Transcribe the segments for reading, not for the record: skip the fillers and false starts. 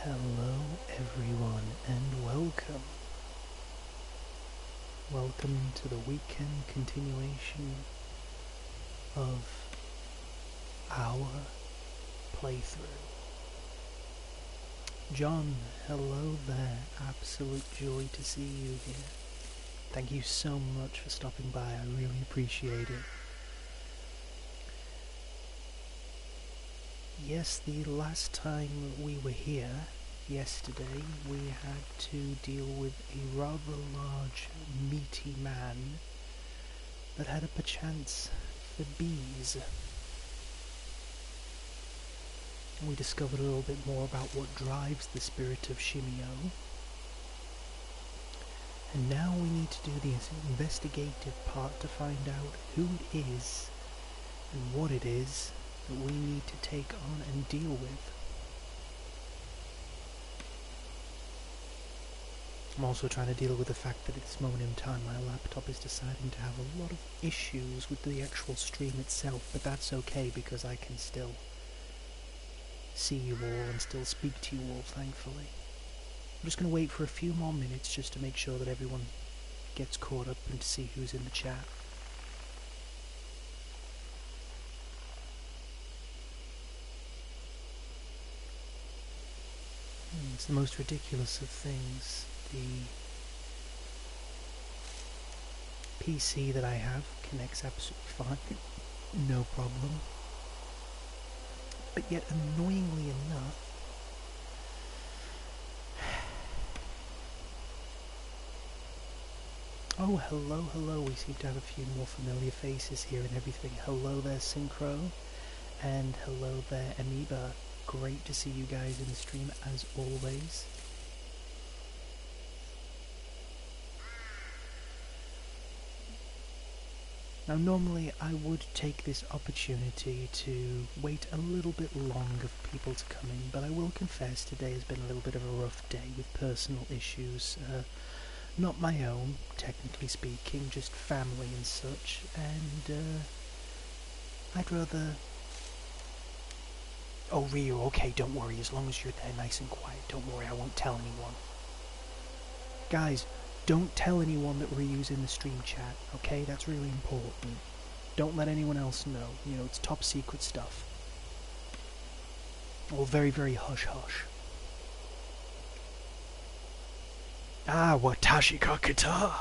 Hello everyone and welcome. Welcome to the weekend continuation of our playthrough. John, hello there. Absolute joy to see you here. Thank you so much for stopping by. I really appreciate it. Yes, the last time we were here, yesterday, we had to deal with a rather large, meaty man that had a perchance for bees. We discovered a little bit more about what drives the spirit of Shimio. And now we need to do the investigative part to find out who it is and what it is that we need to take on and deal with. I'm also trying to deal with the fact that at this moment in time my laptop is deciding to have a lot of issues with the actual stream itself, but that's okay because I can still see you all and still speak to you all, thankfully. I'm just going to wait for a few more minutes just to make sure that everyone gets caught up and to see who's in the chat. It's the most ridiculous of things. The PC that I have connects absolutely fine, no problem. But yet, annoyingly enough, oh, hello, we seem to have a few more familiar faces here and everything. Hello there, Synchro, and hello there, Amoeba. Great to see you guys in the stream, as always. Now, normally I would take this opportunity to wait a little bit longer for people to come in, but I will confess today has been a little bit of a rough day with personal issues. Not my own, technically speaking, just family and such, and I'd rather... Oh, Ryu, okay, don't worry, as long as you're there nice and quiet, don't worry, I won't tell anyone. Guys, don't tell anyone that Ryu's in the stream chat, okay? That's really important. Don't let anyone else know, you know, it's top secret stuff. Or very, very hush-hush. Ah, watashi ka kita!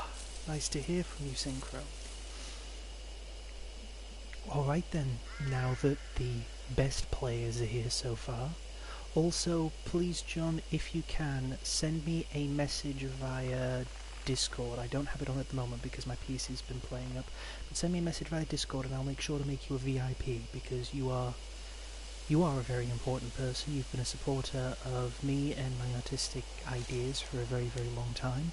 Nice to hear from you, Synchro. Alright then, now that the best players are here so far. Also, please John, if you can, send me a message via Discord. I don't have it on at the moment because my PC's been playing up. But send me a message via Discord and I'll make sure to make you a VIP because you are a very important person. You've been a supporter of me and my artistic ideas for a very, very long time.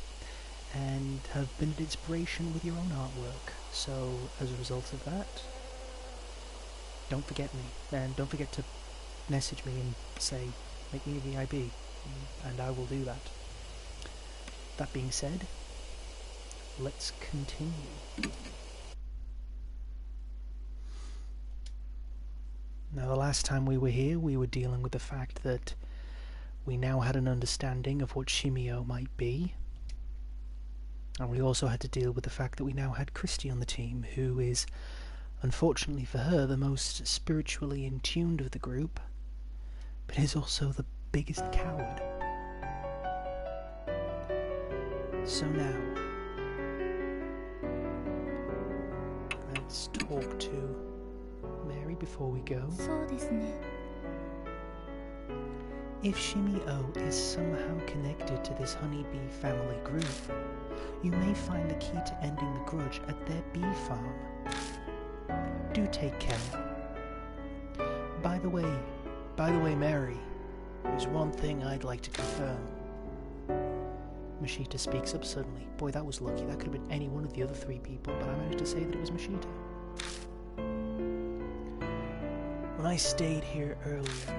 And have been an inspiration with your own artwork. So, as a result of that, don't forget me, and don't forget to message me and say, make me a VIP, and I will do that. That being said, let's continue. Now, the last time we were here, we were dealing with the fact that we now had an understanding of what Shimio might be, and we also had to deal with the fact that we now had Christy on the team, who is... unfortunately for her, the most spiritually in tuned of the group, but is also the biggest coward. So now, let's talk to Mary before we go. If Shimio is somehow connected to this honeybee family group, you may find the key to ending the grudge at their bee farm. Do take care. By the way, Mary, there's one thing I'd like to confirm. Mashita speaks up suddenly. Boy, that was lucky. That could have been any one of the other three people, but I managed to say that it was Mashita. When I stayed here earlier,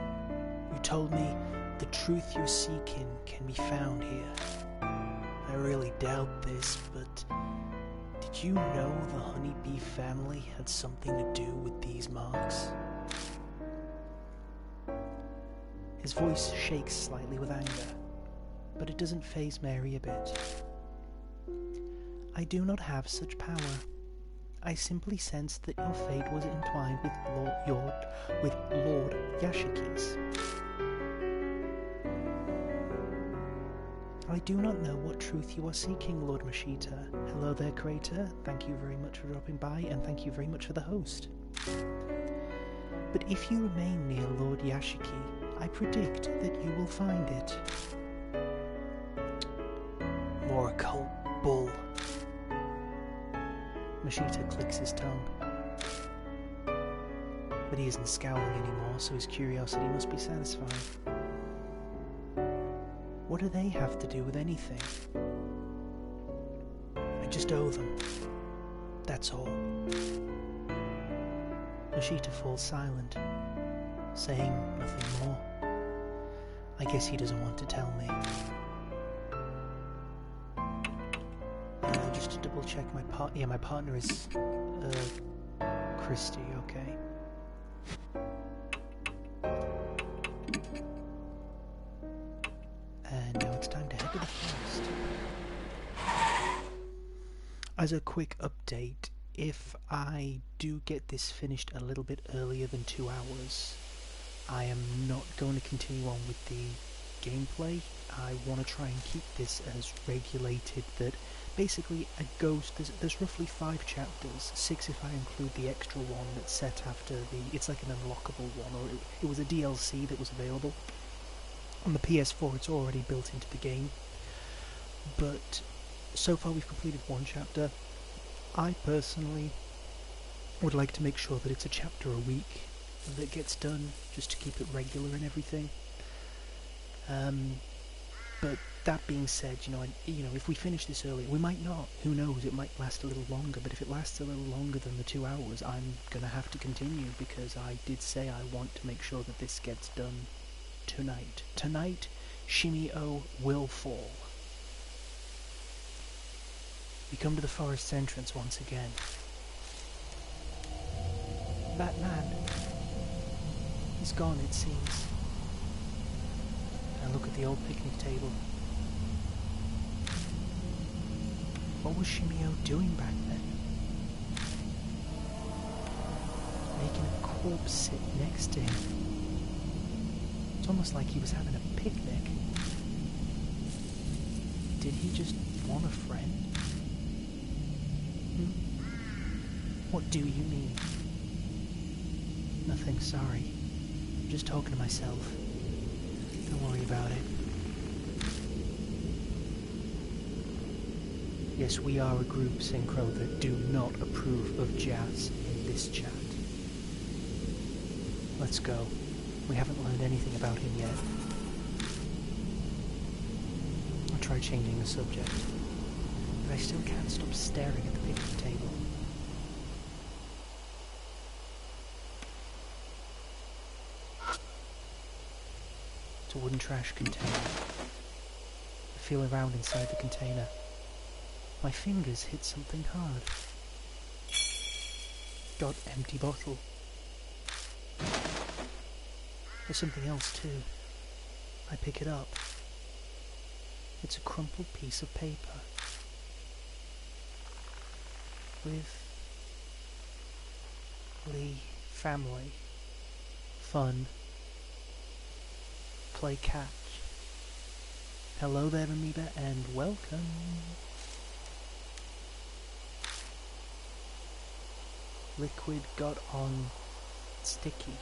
you told me the truth you're seeking can be found here. I really doubt this, but... did you know the honeybee family had something to do with these marks? His voice shakes slightly with anger, but it doesn't faze Mary a bit. I do not have such power. I simply sensed that your fate was entwined with Lord Yashiki's. I do not know what truth you are seeking, Lord Mashita. Hello there, Crater. Thank you very much for dropping by, and thank you very much for the host. But if you remain near Lord Yashiki, I predict that you will find it. More occult bull. Mashita clicks his tongue. But he isn't scowling anymore, so his curiosity must be satisfied. What do they have to do with anything? I just owe them. That's all. Mashita falls silent, saying nothing more. I guess he doesn't want to tell me. Just to double check my my partner is Christy, okay. And now it's time to head to the forest. As a quick update, if I do get this finished a little bit earlier than 2 hours, I am not going to continue on with the gameplay. I want to try and keep this as regulated that basically it goes, there's roughly 5 chapters, 6 if I include the extra one that's set after it's like an unlockable one, or it was a DLC that was available. On the PS4 it's already built into the game, but so far we've completed 1 chapter. I personally would like to make sure that it's a chapter a week that gets done, just to keep it regular and everything. But that being said, if we finish this early, we might not. Who knows? It might last a little longer. But if it lasts a little longer than the 2 hours, I'm gonna have to continue, because I did say I want to make sure that this gets done tonight. Tonight, Shimio will fall. We come to the forest's entrance once again. That man, he's gone, it seems. I look at the old picnic table. What was Shimio doing back then? Making a corpse sit next to him. It's almost like he was having a picnic. Did he just want a friend? What do you mean? Nothing, sorry. I'm just talking to myself. Don't worry about it. Yes, we are a group, Synchro, that do not approve of jazz in this chat. Let's go. We haven't learned anything about him yet. I'll try changing the subject, but I still can't stop staring at the picnic table. It's a wooden trash container. I feel around inside the container. My fingers hit something hard. God, empty bottle. There's something else too. I pick it up. It's a crumpled piece of paper. With Lee, family, fun, play catch. Hello there, Amoeba, and welcome. Liquid got on sticky.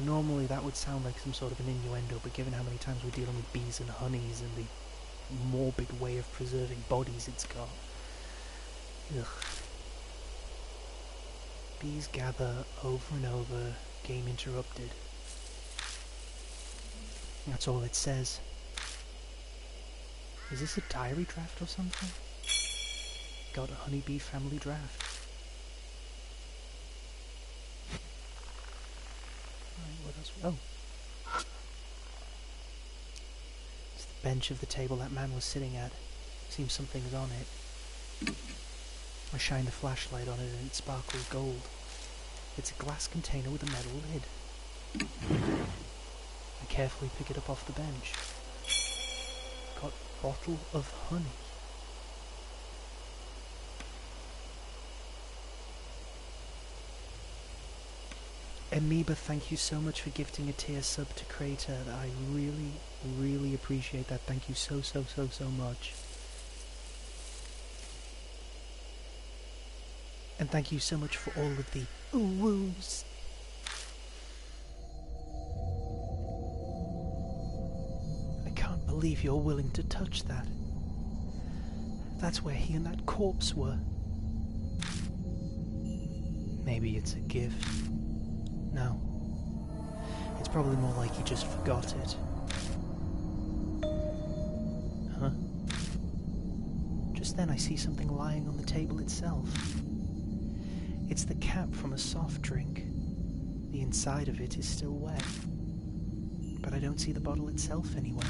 Normally that would sound like some sort of an innuendo, but given how many times we're dealing with bees and honeys and the morbid way of preserving bodies it's got. Ugh. Bees gather over and over, game interrupted. That's all it says. Is this a diary draft or something? Got a honeybee family draft. What else? Oh. It's the bench of the table that man was sitting at. Seems something's on it. I shine the flashlight on it and it sparkles gold. It's a glass container with a metal lid. I carefully pick it up off the bench. Got bottle of honey. Amoeba, thank you so much for gifting a tier sub to Crater. I really, really appreciate that. Thank you so much. And thank you so much for all of the ooh-woos. I can't believe you're willing to touch that. That's where he and that corpse were. Maybe it's a gift. No. It's probably more like he just forgot it. Huh? Just then I see something lying on the table itself. It's the cap from a soft drink. The inside of it is still wet. But I don't see the bottle itself anywhere.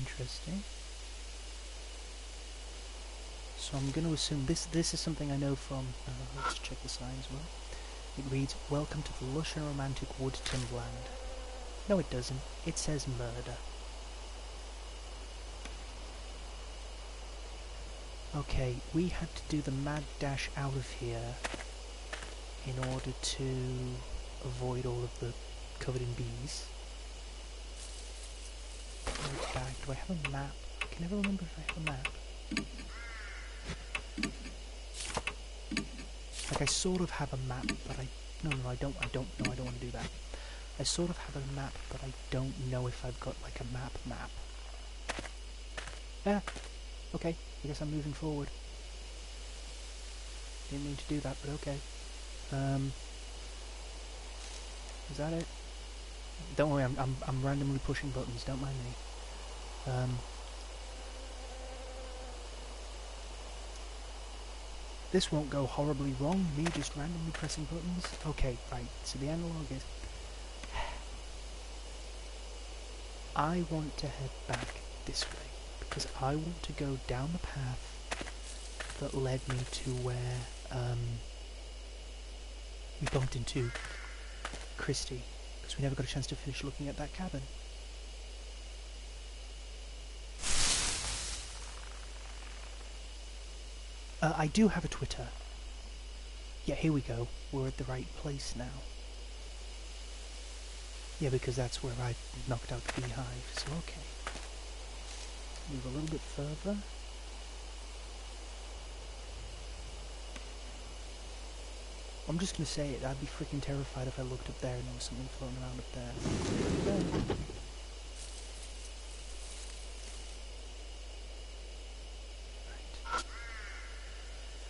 Interesting. So I'm going to assume this is something I know from... let's check the sign as well. It reads, "Welcome to the lush and romantic wood timberland." No, it doesn't. It says murder. Okay, we had to do the mad dash out of here in order to avoid all of the covered in bees. Bag. Do I have a map? I can never remember if I have a map. Like, I sort of have a map, but no, I don't want to do that. I sort of have a map, but I don't know if I've got, like, a map. Yeah, okay, I guess I'm moving forward. Didn't mean to do that, but okay. Is that it? Don't worry, I'm randomly pushing buttons, don't mind me. This won't go horribly wrong, me just randomly pressing buttons. Okay, right, so the analog is... I want to head back this way, because I want to go down the path that led me to where, we bumped into Christy, because we never got a chance to finish looking at that cabin. I do have a Twitter. Yeah, here we go. We're at the right place now. Yeah, because that's where I knocked out the beehive, so okay. Move a little bit further. I'm just gonna say it, I'd be freaking terrified if I looked up there and there was something floating around up there. Right.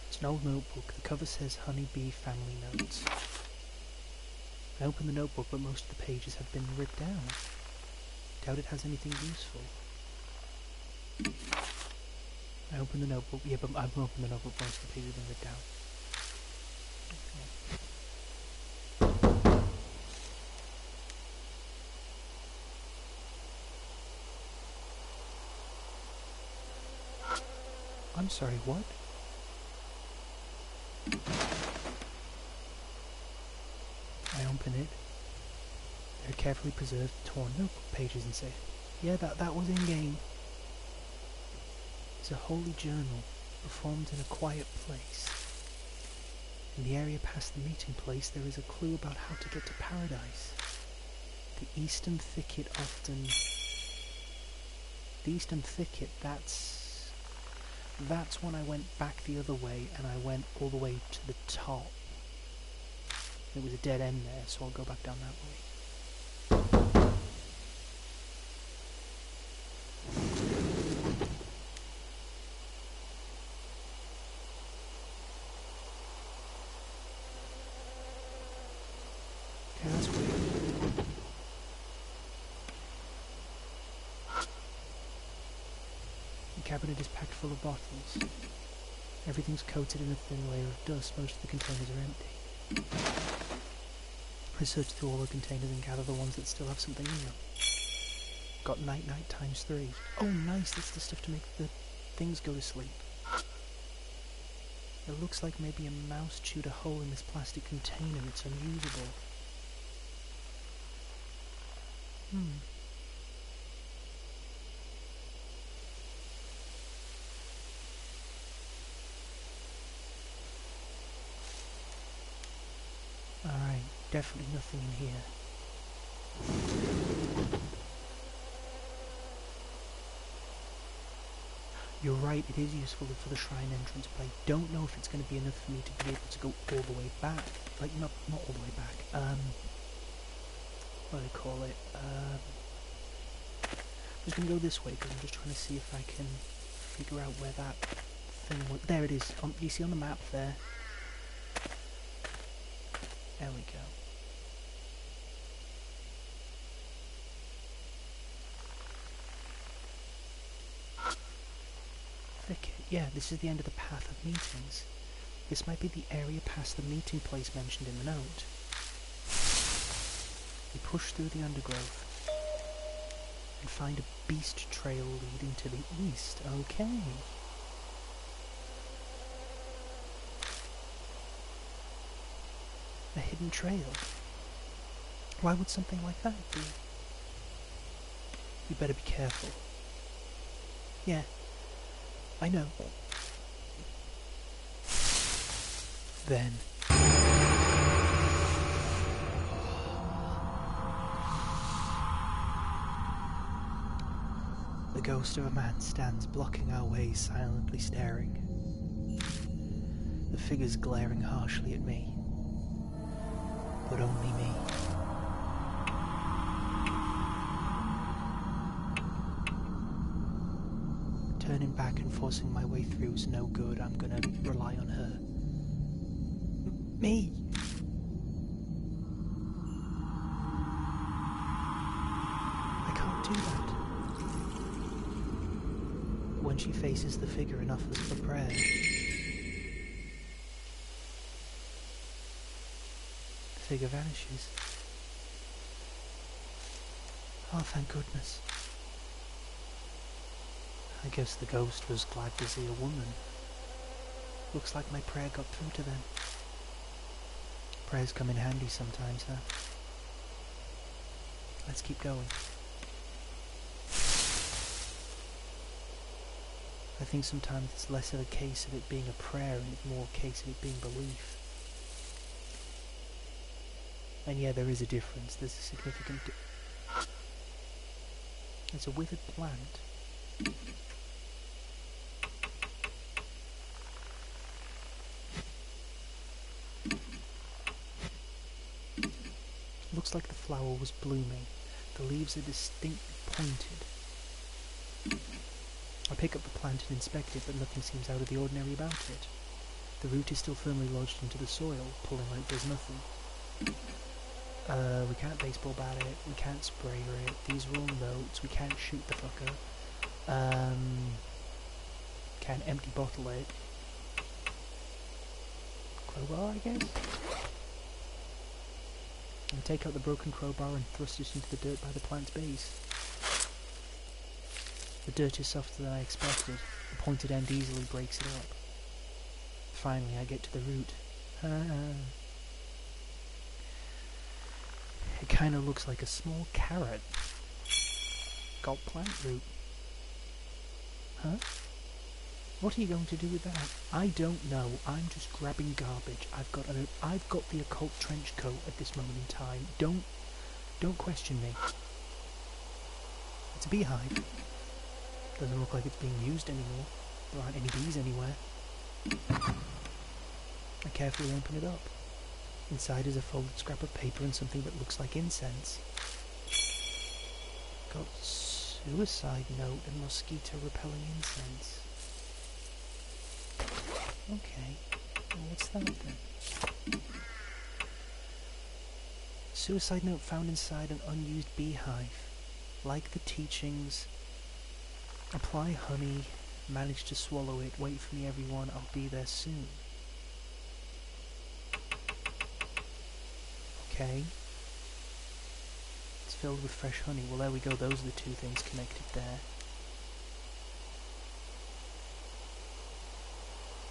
It's an old notebook. The cover says Honeybee Family Notes. I open the notebook, but most of the pages have been ripped down. Doubt it has anything useful. I open the notebook. Yeah, but I've opened the notebook, most of the pages have been ripped down. Okay. I'm sorry, what? I open it. They're carefully preserved, torn notebook pages and say, yeah, that was in-game. It's a holy journal, performed in a quiet place. In the area past the meeting place, there is a clue about how to get to paradise. The eastern thicket, that's when I went back the other way, and I went all the way to the top. There was a dead end there, so I'll go back down that way. Okay, that's weird. The cabinet is packed full of bottles. Everything's coated in a thin layer of dust. Most of the containers are empty. I search through all the containers and gather the ones that still have something in them. Got night times 3. Oh nice, that's the stuff to make the things go to sleep. It looks like maybe a mouse chewed a hole in this plastic container. It's unusable. Alright, definitely nothing in here. You're right, it is useful for the shrine entrance, but I don't know if it's going to be enough for me to be able to go all the way back. Like, not all the way back. What do they call it? I'm just going to go this way, because I'm just trying to see if I can figure out where that thing was. There it is. You see on the map there? There we go. Thicket. Yeah, this is the end of the path of meetings. This might be the area past the meeting place mentioned in the note. We push through the undergrowth and find a beast trail leading to the east. Okay. A hidden trail. Why would something like that be? You better be careful. Yeah, I know. Then. The ghost of a man stands blocking our way, silently staring. The figure's glaring harshly at me. But only me. Turning back and forcing my way through is no good. I'm gonna rely on her. Me! I can't do that. When she faces the figure and offers for prayer, the figure vanishes. Oh, thank goodness. I guess the ghost was glad to see a woman. Looks like my prayer got through to them. Prayers come in handy sometimes, huh? Let's keep going. I think sometimes it's less of a case of it being a prayer and it's more a case of it being belief. And yeah, there is a difference. There's a significant There's a withered plant. Looks like the flower was blooming. The leaves are distinctly pointed. I pick up the plant and inspect it, but nothing seems out of the ordinary about it. The root is still firmly lodged into the soil, pulling like there's nothing. We can't baseball bat it, we can't spray it, these are all notes, we can't shoot the fucker. Can't empty bottle it. Crowbar, I guess? And take out the broken crowbar and thrust it into the dirt by the plant's base. The dirt is softer than I expected. The pointed end easily breaks it up. Finally, I get to the root. It kind of looks like a small carrot. Got plant root. Huh? What are you going to do with that? I don't know. I'm just grabbing garbage. I've got the occult trench coat at this moment in time. Don't question me. It's a beehive. Doesn't look like it's being used anymore. There aren't any bees anywhere. I carefully open it up. Inside is a folded scrap of paper and something that looks like incense. Got suicide note and mosquito repelling incense. Okay, well, what's that then? Suicide note found inside an unused beehive. Like the teachings, apply honey, manage to swallow it, wait for me everyone, I'll be there soon. Okay. It's filled with fresh honey. Well, there we go, those are the two things connected there.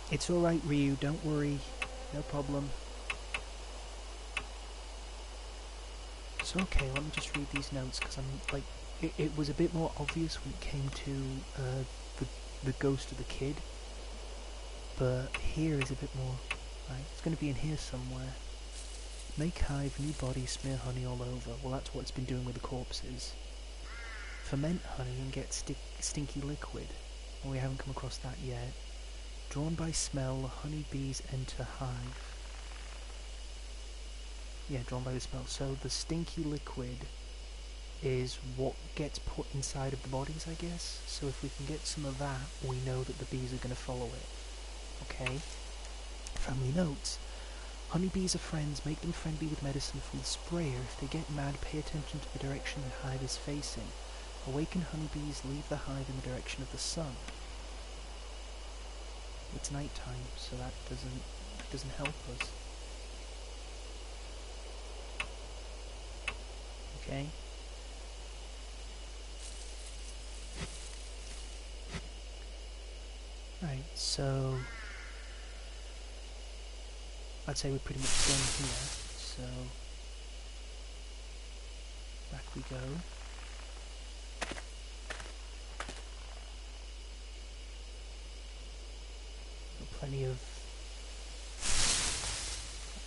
It's alright, Ryu, don't worry. No problem. So okay, let me just read these notes, because I'm like, it was a bit more obvious when it came to the ghost of the kid, but here is a bit more. Right, it's going to be in here somewhere. Make hive, new body, smear honey all over. Well, that's what it's been doing with the corpses. Ferment honey and get stinky liquid. Well, we haven't come across that yet. Drawn by smell, honeybees enter hive. Yeah, drawn by the smell. So the stinky liquid is what gets put inside of the bodies, I guess. So if we can get some of that, we know that the bees are going to follow it. Okay. Family notes. Honeybees are friends. Make them friendly with medicine from the sprayer. If they get mad, pay attention to the direction the hive is facing. Awaken honeybees, leave the hive in the direction of the sun. It's night time, so that doesn't help us. Okay. Right, so I'd say we're pretty much done here, so back we go. Got plenty of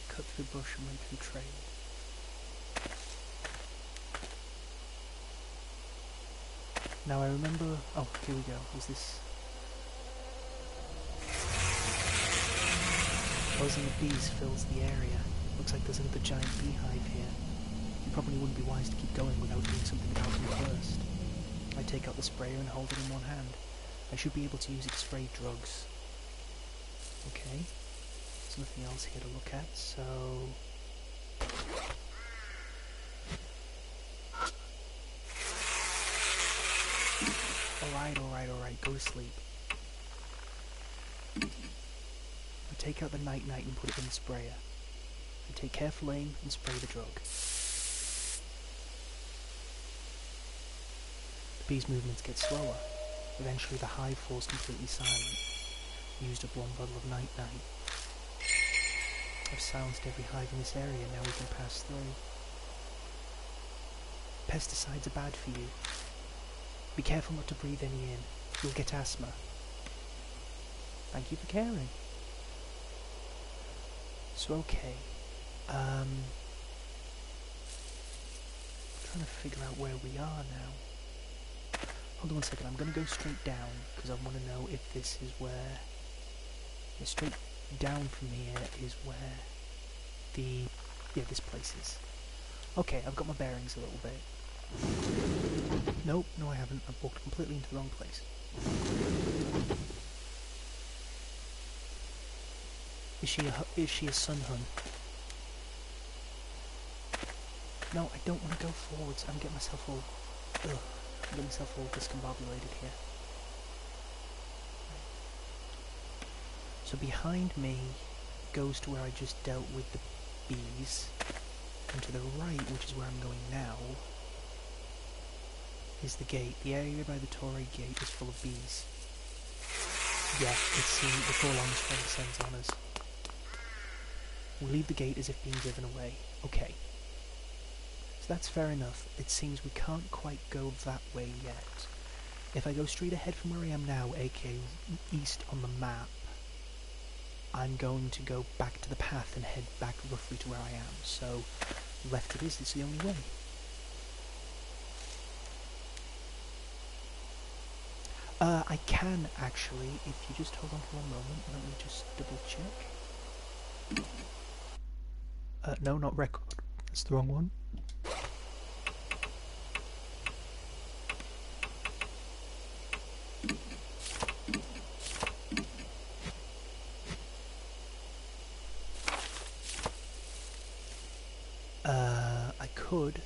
cut through bush and went through trail. Now I remember, oh, here we go, was this... Buzzing of bees fills the area. Looks like there's another giant beehive here. You probably wouldn't be wise to keep going without doing something about them first. I take out the sprayer and hold it in one hand. I should be able to use it to spray drugs. Okay, there's nothing else here to look at, so... Alright, go to sleep. I take out the night-night and put it in the sprayer. I take careful aim and spray the drug. The bees' movements get slower. Eventually the hive falls completely silent. Used up one bottle of night-night. I've silenced every hive in this area, now we can pass through. Pesticides are bad for you. Be careful not to breathe any in. You'll get asthma. Thank you for caring. So okay, trying to figure out where we are now. Hold on one second, I'm going to go straight down, because I want to know if this is where... Yeah, straight down from here is where the... Yeah, this place is. Okay, I've got my bearings a little bit. Nope, no I haven't. I've walked completely into the wrong place. Is she a sun hun? No, I don't want to go forwards. I'm getting myself all... Ugh. I'm getting myself all discombobulated here. So behind me goes to where I just dealt with the bees. And to the right, which is where I'm going now, is the gate. The area by the Torii gate is full of bees. Yeah, it's the Forlorn Spring sends on us. We leave the gate as if being driven away. Okay. So that's fair enough. It seems we can't quite go that way yet. If I go straight ahead from where I am now, aka east on the map, I'm going to go back to the path and head back roughly to where I am. So, left it is, it's the only way. I can actually, if you just hold on for one moment, let me just double check. No, not record. That's the wrong one. I could.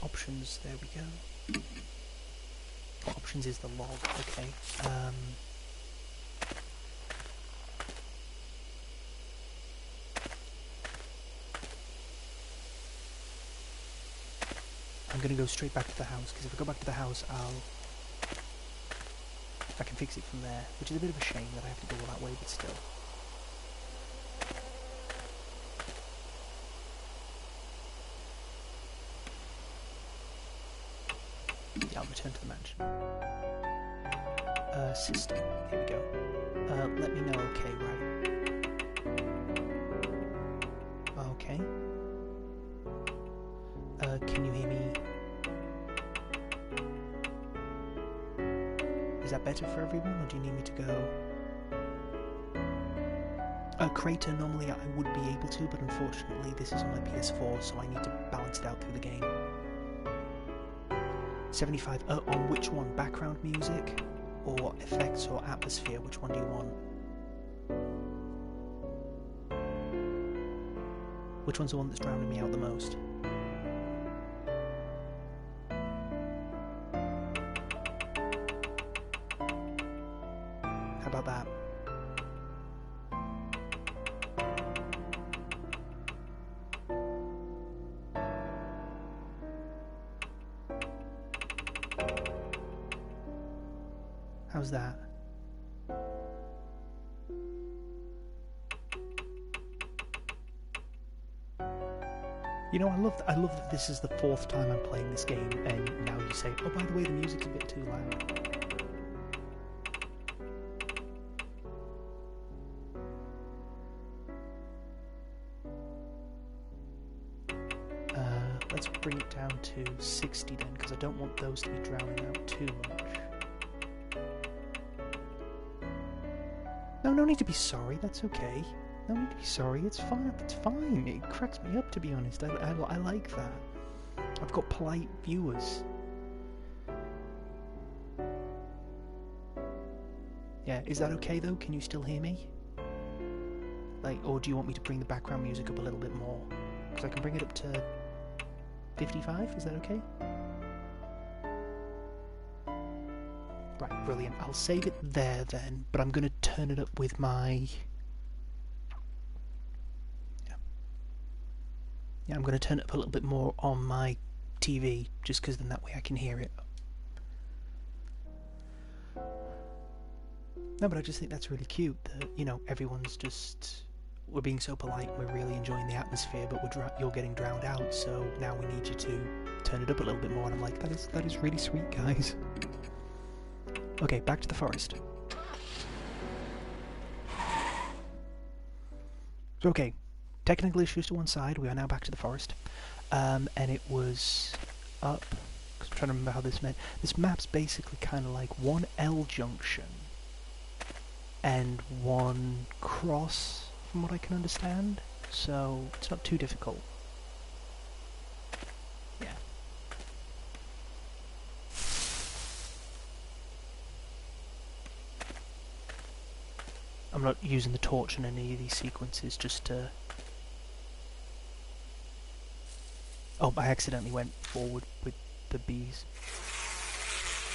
Options, there we go. Options is the log, okay. I'm gonna go straight back to the house, because if I go back to the house, I can fix it from there, which is a bit of a shame that I have to go all that way, but still. return to the mansion. System. Here we go. Let me know. Okay, right. Okay. Can you hear me? Is that better for everyone, or do you need me to go? Crater, normally I would be able to, but unfortunately this is on my PS4, so I need to balance it out through the game. 75, on which one? Background music? Or effects or atmosphere? Which one do you want? Which one's the one that's drowning me out the most? How about that? How's that? You know, I love that this is the 4th time I'm playing this game, and now you say, oh, by the way, the music's a bit too loud. Let's bring it down to 60 then, because I don't want those to be drowning out too much. No need to be sorry, that's okay. No need to be sorry, it's fine, it's fine. It cracks me up, to be honest. I like that. I've got polite viewers. Yeah, is that okay though? Can you still hear me? Like, or do you want me to bring the background music up a little bit more? Because I can bring it up to 55, is that okay? Right, brilliant. I'll save it there then, but I'm going to turn it up with my... Yeah, I'm going to turn it up a little bit more on my TV, just because then that way I can hear it. No, but I just think that's really cute that, you know, everyone's just... We're being so polite, we're really enjoying the atmosphere, but you're getting drowned out, so now we need you to turn it up a little bit more, and I'm like, that is really sweet, guys. Okay, back to the forest. Okay, technical issues to one side, we are now back to the forest. And it was up, because I'm trying to remember how this meant. This map's basically kind of like one L junction and one cross, from what I can understand, so it's not too difficult. Yeah. I'm not using the torch in any of these sequences, just to... Oh, I accidentally went forward with the bees.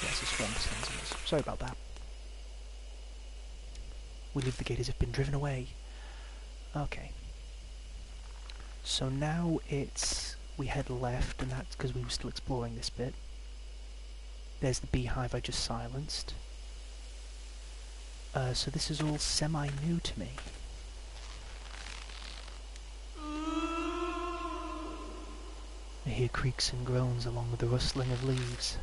Yes, it's swamp sentinels. Sorry about that. We leave the gate as if been driven away. Okay. So now it's... We head left, and that's because we were still exploring this bit. There's the beehive I just silenced. So this is all semi-new to me. I hear creaks and groans along with the rustling of leaves.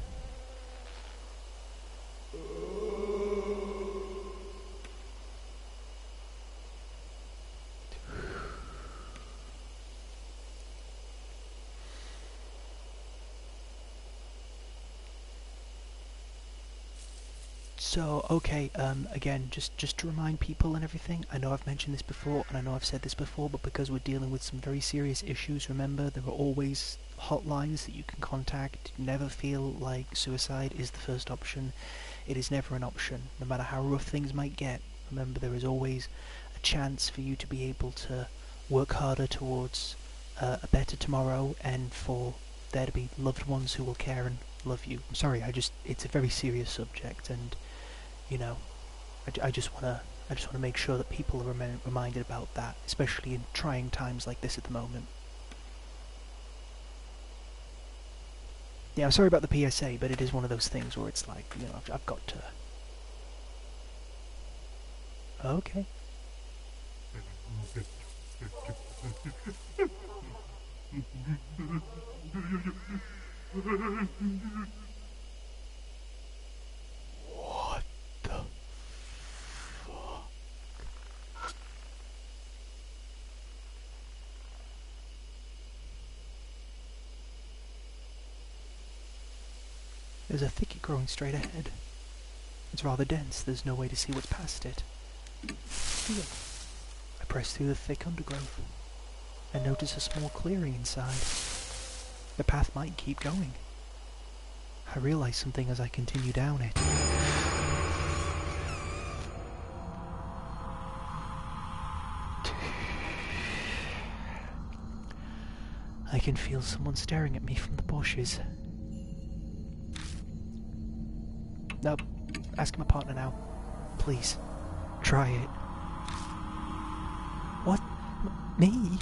So, okay, again, just to remind people and everything, I know I've mentioned this before, and I know I've said this before, but because we're dealing with some very serious issues, remember, there are always hotlines that you can contact. Never feel like suicide is the first option. It is never an option, no matter how rough things might get. Remember, there is always a chance for you to be able to work harder towards a better tomorrow, and for there to be loved ones who will care and love you. I'm sorry, it's a very serious subject, and you know, I just wanna make sure that people are reminded about that, especially in trying times like this at the moment. Yeah, I'm sorry about the PSA, but it is one of those things where it's like, you know, I've got to... Okay. There's a thicket growing straight ahead. It's rather dense, there's no way to see what's past it. Feel. I press through the thick undergrowth and notice a small clearing inside. The path might keep going. I realise something as I continue down it. I can feel someone staring at me from the bushes. No, ask my partner now. Please, try it. What? Me?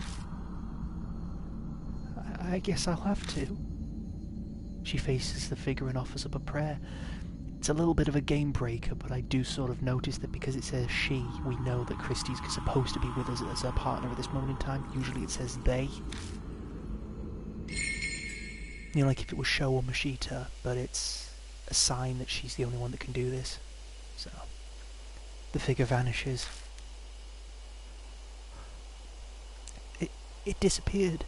I guess I'll have to. She faces the figure and offers up a prayer. It's a little bit of a game breaker, but I do sort of notice that because it says she, we know that Christie's supposed to be with us as our partner at this moment in time. Usually it says they. You know, like if it was Sho or Mashita, but it's a sign that she's the only one that can do this. So, the figure vanishes. It disappeared.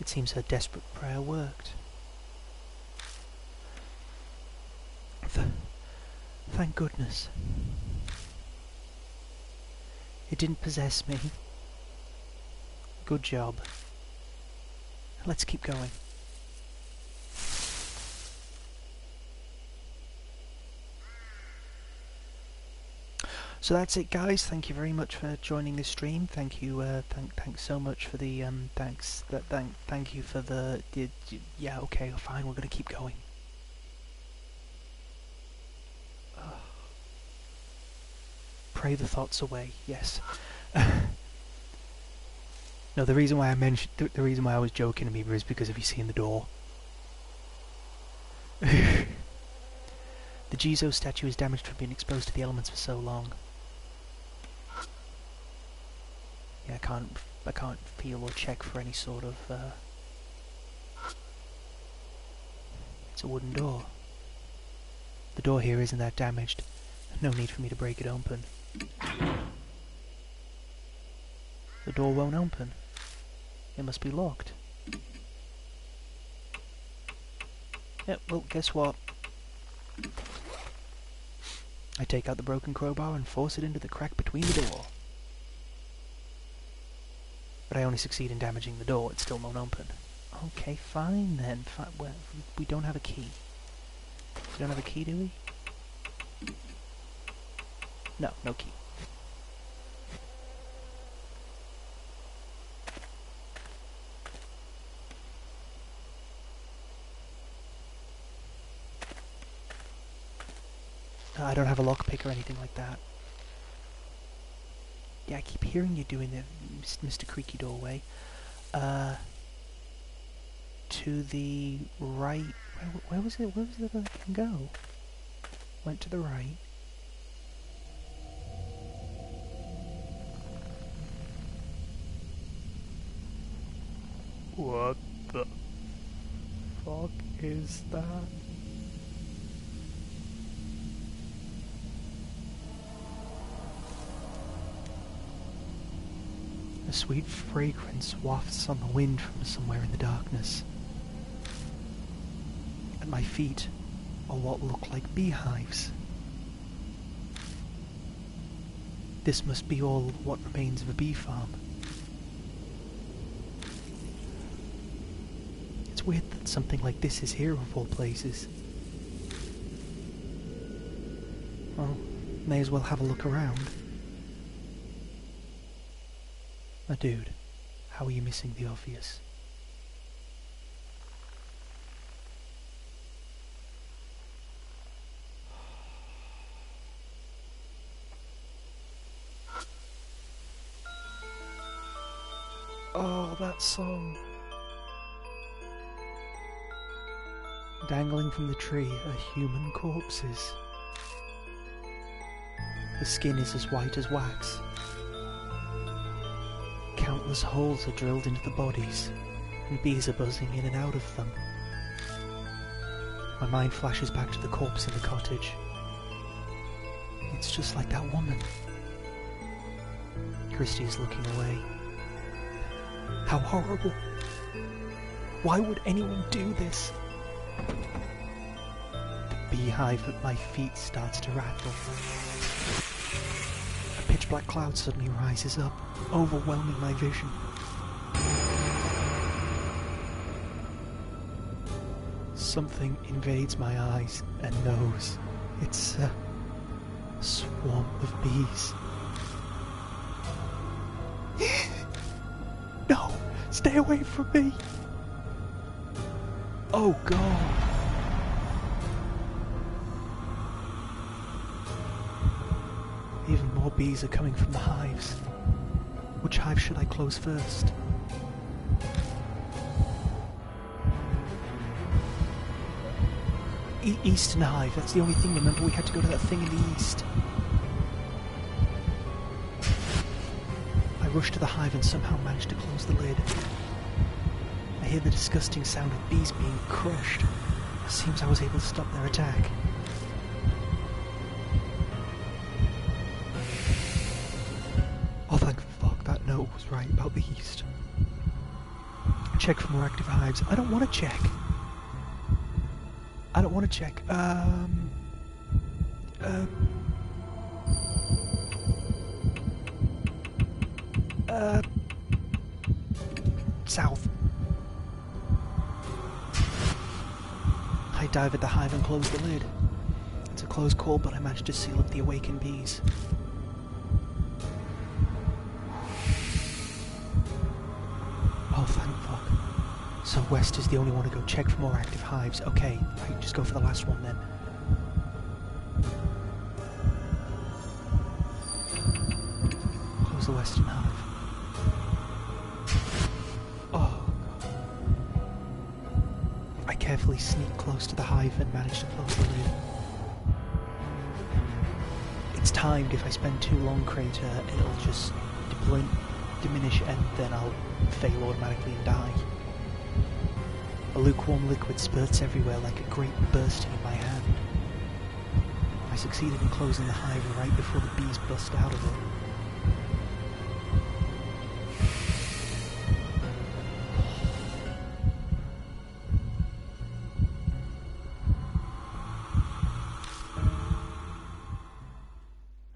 It seems her desperate prayer worked. Thank goodness. It didn't possess me. Good job. Let's keep going. So that's it, guys. Thank you very much for joining this stream. Thank you. Thanks so much for the thank you for the. Yeah. Okay. Fine. We're gonna keep going. Pray the thoughts away. Yes. No, the reason why I mentioned the reason why I was joking, Amoeba, is because have you seen the door? The Jizo statue is damaged from being exposed to the elements for so long. Yeah, I can't feel or check for any sort of. It's a wooden door. The door here isn't that damaged. No need for me to break it open. The door won't open. It must be locked. Yep, well, guess what? I take out the broken crowbar and force it into the crack between the door. But I only succeed in damaging the door, it still won't open. Okay, fine then. Well, we don't have a key. We don't have a key, do we? No, no key. I don't have a lockpick or anything like that. Yeah, I keep hearing you doing the Mr. Creaky doorway. To the right. Where was it? Where was it that I can go? Went to the right. What the fuck is that? A sweet fragrance wafts on the wind from somewhere in the darkness. At my feet are what look like beehives. This must be all what remains of a bee farm. It's weird that something like this is here of all places. Well, may as well have a look around. Now, dude, how are you missing the obvious? Oh, that song. Dangling from the tree are human corpses. The skin is as white as wax. Countless holes are drilled into the bodies, and bees are buzzing in and out of them. My mind flashes back to the corpse in the cottage. It's just like that woman. Christie is looking away. How horrible! Why would anyone do this? The beehive at my feet starts to rattle. A pitch black cloud suddenly rises up, overwhelming my vision. Something invades my eyes and nose. It's a swarm of bees. No! Stay away from me! Oh god! Even more bees are coming from the hives. Which hive should I close first? Eastern hive, that's the only thing. Remember, we had to go to that thing in the east. I rushed to the hive and somehow managed to close the lid. I hear the disgusting sound of bees being crushed. It seems I was able to stop their attack. Oh, thank fuck, that note was right about the east. Check for more active hives. I don't want to check. I don't want to check. South. I dive at the hive and close the lid. It's a close call, but I managed to seal up the awakened bees. Oh, thank fuck. So west is the only one to go. Check for more active hives. Okay, right, just go for the last one then. Close the western hive. Oh, God. I carefully sneak close to the hive and manage to close the lid. It's timed. If I spend too long, Crater, it'll just diminish and then I'll fail automatically and die. A lukewarm liquid spurts everywhere like a grape bursting in my hand. I succeeded in closing the hive right before the bees bust out of it.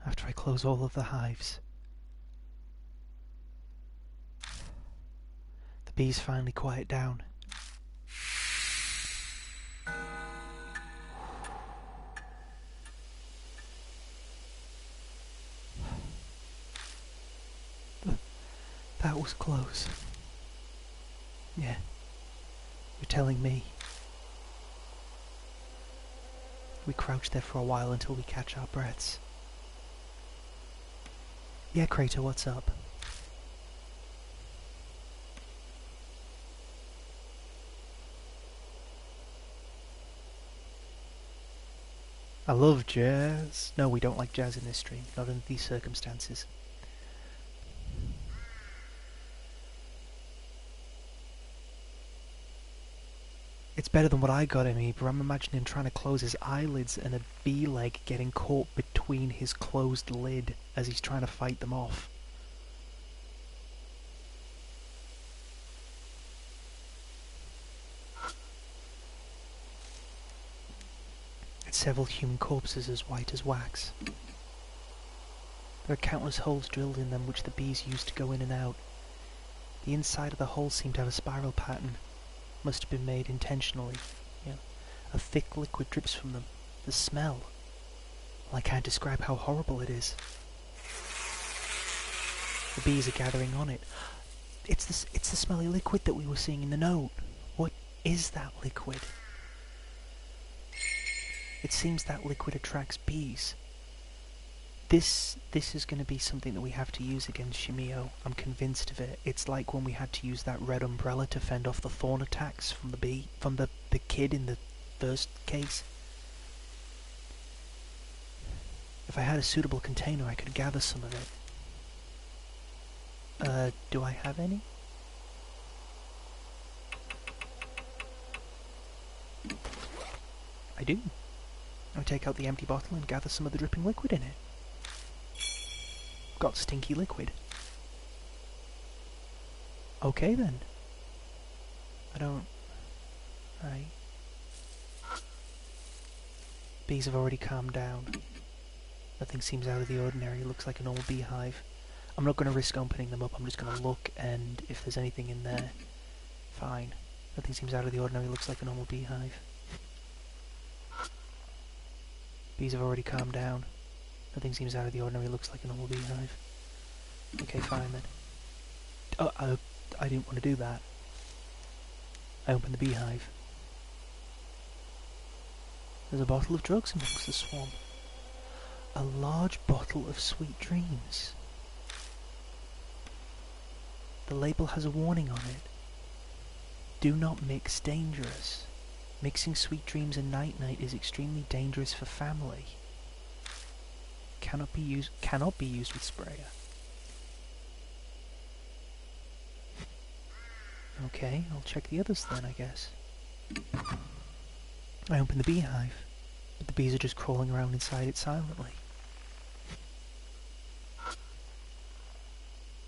After I close all of the hives, the bees finally quiet down. That was close. Yeah, you're telling me. We crouch there for a while until we catch our breaths. Yeah, Crater, what's up? I love jazz. No, we don't like jazz in this stream, not under these circumstances. It's better than what I got him, but I'm imagining him trying to close his eyelids and a bee leg getting caught between his closed lid as he's trying to fight them off. It's several human corpses as white as wax. There are countless holes drilled in them which the bees used to go in and out. The inside of the hole seemed to have a spiral pattern. Must have been made intentionally. Yeah. A thick liquid drips from them. The smell. Well, I can't describe how horrible it is. The bees are gathering on it. It's the smelly liquid that we were seeing in the note. What is that liquid? It seems that liquid attracts bees. This is going to be something that we have to use against Shimio. I'm convinced of it. It's like when we had to use that red umbrella to fend off the thorn attacks from the kid in the first case. If I had a suitable container, I could gather some of it. Do I have any? I do. I take out the empty bottle and gather some of the dripping liquid in it. Got stinky liquid. Okay then. I don't... Right. Bees have already calmed down. Nothing seems out of the ordinary. It looks like a normal beehive. I'm not going to risk opening them up. I'm just going to look, and if there's anything in there, fine. Nothing seems out of the ordinary. It looks like a normal beehive. Bees have already calmed down. Nothing seems out of the ordinary. It looks like a normal beehive. Okay, fine then. Oh, I didn't want to do that. I opened the beehive. There's a bottle of drugs amongst the swarm. A large bottle of sweet dreams. The label has a warning on it. Do not mix, dangerous. Mixing sweet dreams and night-night is extremely dangerous for family. Cannot be used with sprayer. Okay, I'll check the others then, I guess. I open the beehive, but the bees are just crawling around inside it silently.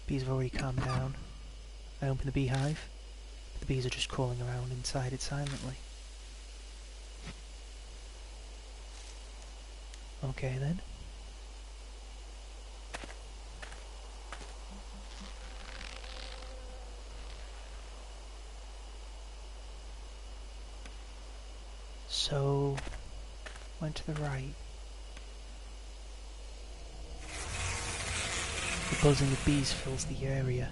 Bees have already calmed down. I open the beehive, but the bees are just crawling around inside it silently. Okay then. So, went to the right. The buzzing of bees fills the area.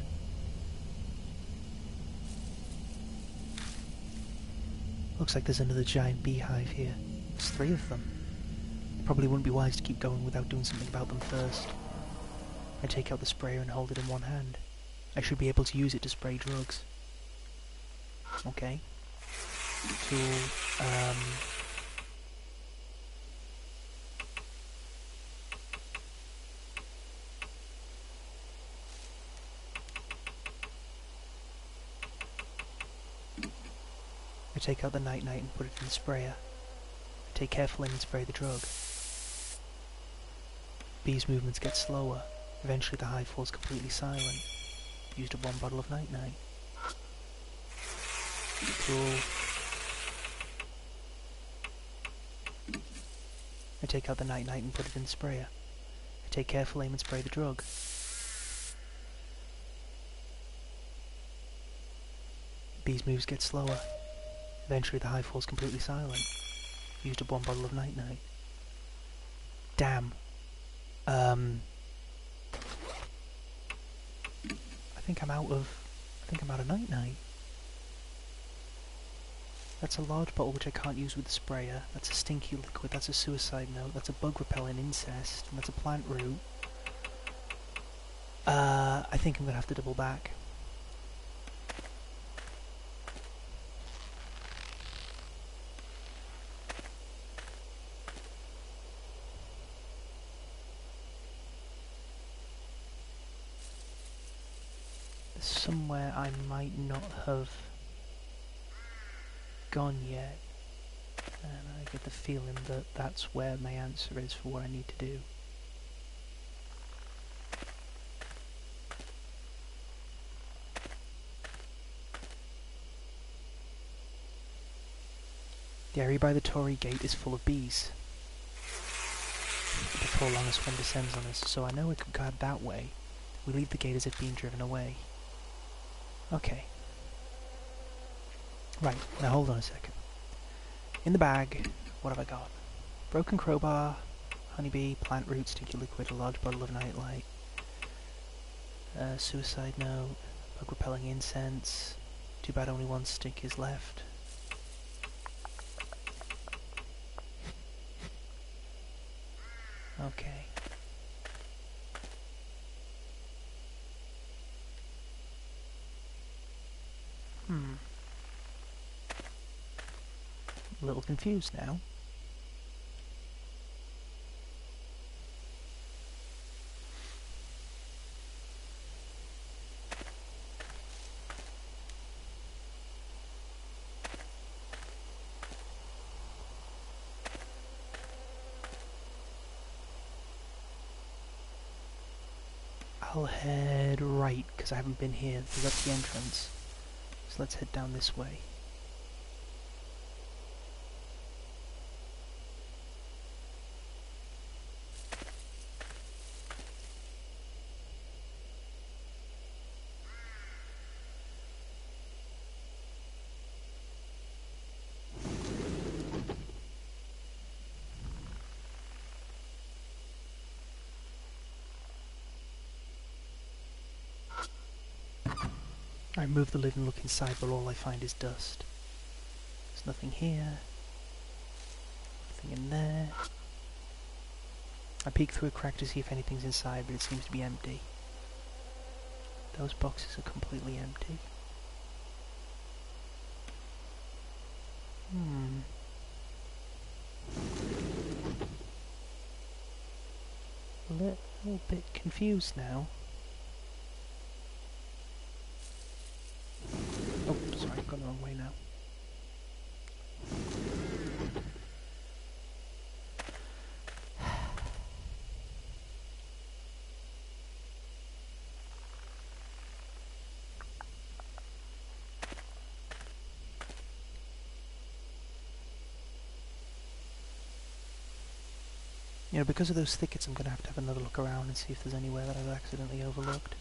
Looks like there's another giant beehive here. There's 3 of them. Probably wouldn't be wise to keep going without doing something about them first. I take out the sprayer and hold it in one hand. I should be able to use it to spray drugs. Okay. Tool, I take out the night-night and put it in the sprayer. I take careful aim and spray the drug. Bees' movements get slower. Eventually the hive falls completely silent. Used up 1 bottle of night-night. Cool. I take out the night-night and put it in the sprayer. I take careful aim and spray the drug. Bees' moves get slower. Eventually the hive falls completely silent. Used up 1 bottle of night-night. Damn. I think I'm out of night-night. That's a large bottle which I can't use with the sprayer. That's a stinky liquid. That's a suicide note. That's a bug repellent incest. And that's a plant root. I think I'm gonna have to double back. There's somewhere I might not have gone yet, and I get the feeling that that's where my answer is for what I need to do. The area by the Tory gate is full of bees. Before long a swarm descends on us, so I know we could guard that way. We leave the gate as if being driven away. Okay. Right, now hold on a second. In the bag, what have I got? Broken crowbar, honeybee, plant root, stinky liquid, a large bottle of nightlight, suicide note, bug repelling incense. Too bad only 1 stick is left. Okay. A little confused now. I'll head right, because I haven't been here. That's the entrance. So let's head down this way. I move the lid and look inside, but all I find is dust. There's nothing here. Nothing in there. I peek through a crack to see if anything's inside, but it seems to be empty. Those boxes are completely empty. A little bit confused now. Oh, sorry, I've gone the wrong way now. You know, because of those thickets, I'm going to have another look around and see if there's anywhere that I've accidentally overlooked.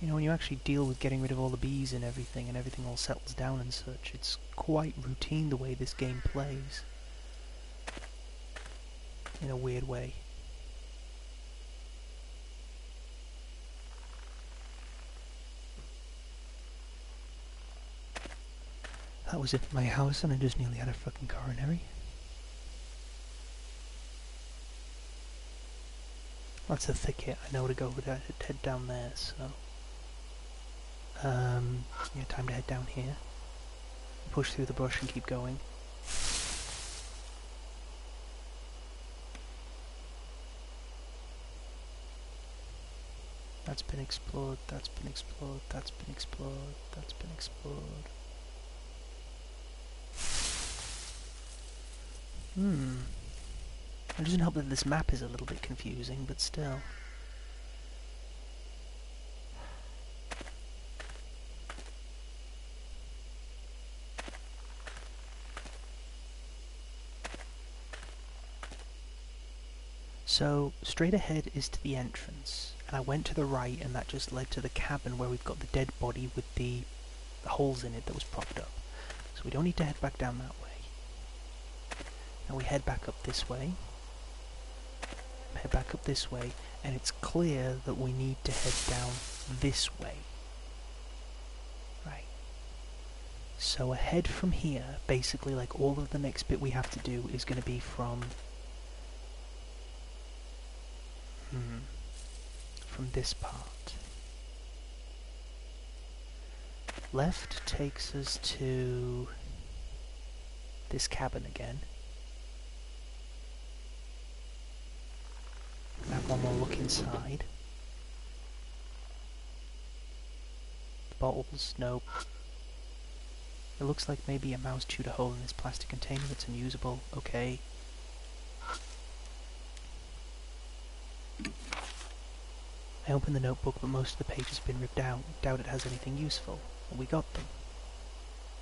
You know, when you actually deal with getting rid of all the bees and everything all settles down and such, it's quite routine the way this game plays. In a weird way. That was it at my house and I just nearly had a fucking coronary. That's a thicket, I know to go with that, head down there, so... yeah, time to head down here. Push through the brush and keep going. That's been explored, that's been explored, that's been explored, that's been explored. It doesn't help that this map is a little bit confusing, but still. So, straight ahead is to the entrance, and I went to the right and that just led to the cabin where we've got the dead body with the holes in it that was propped up. So we don't need to head back down that way. Now we head back up this way. Head back up this way, and it's clear that we need to head down this way. Right. So ahead from here, basically like all of the next bit we have to do is going to be from this part. Left takes us to this cabin again. Have one more look inside. Bottles, nope. It looks like maybe a mouse chewed a hole in this plastic container that's unusable. Okay. I opened the notebook, but most of the pages have been ripped out. Doubt it has anything useful. Well, we got them.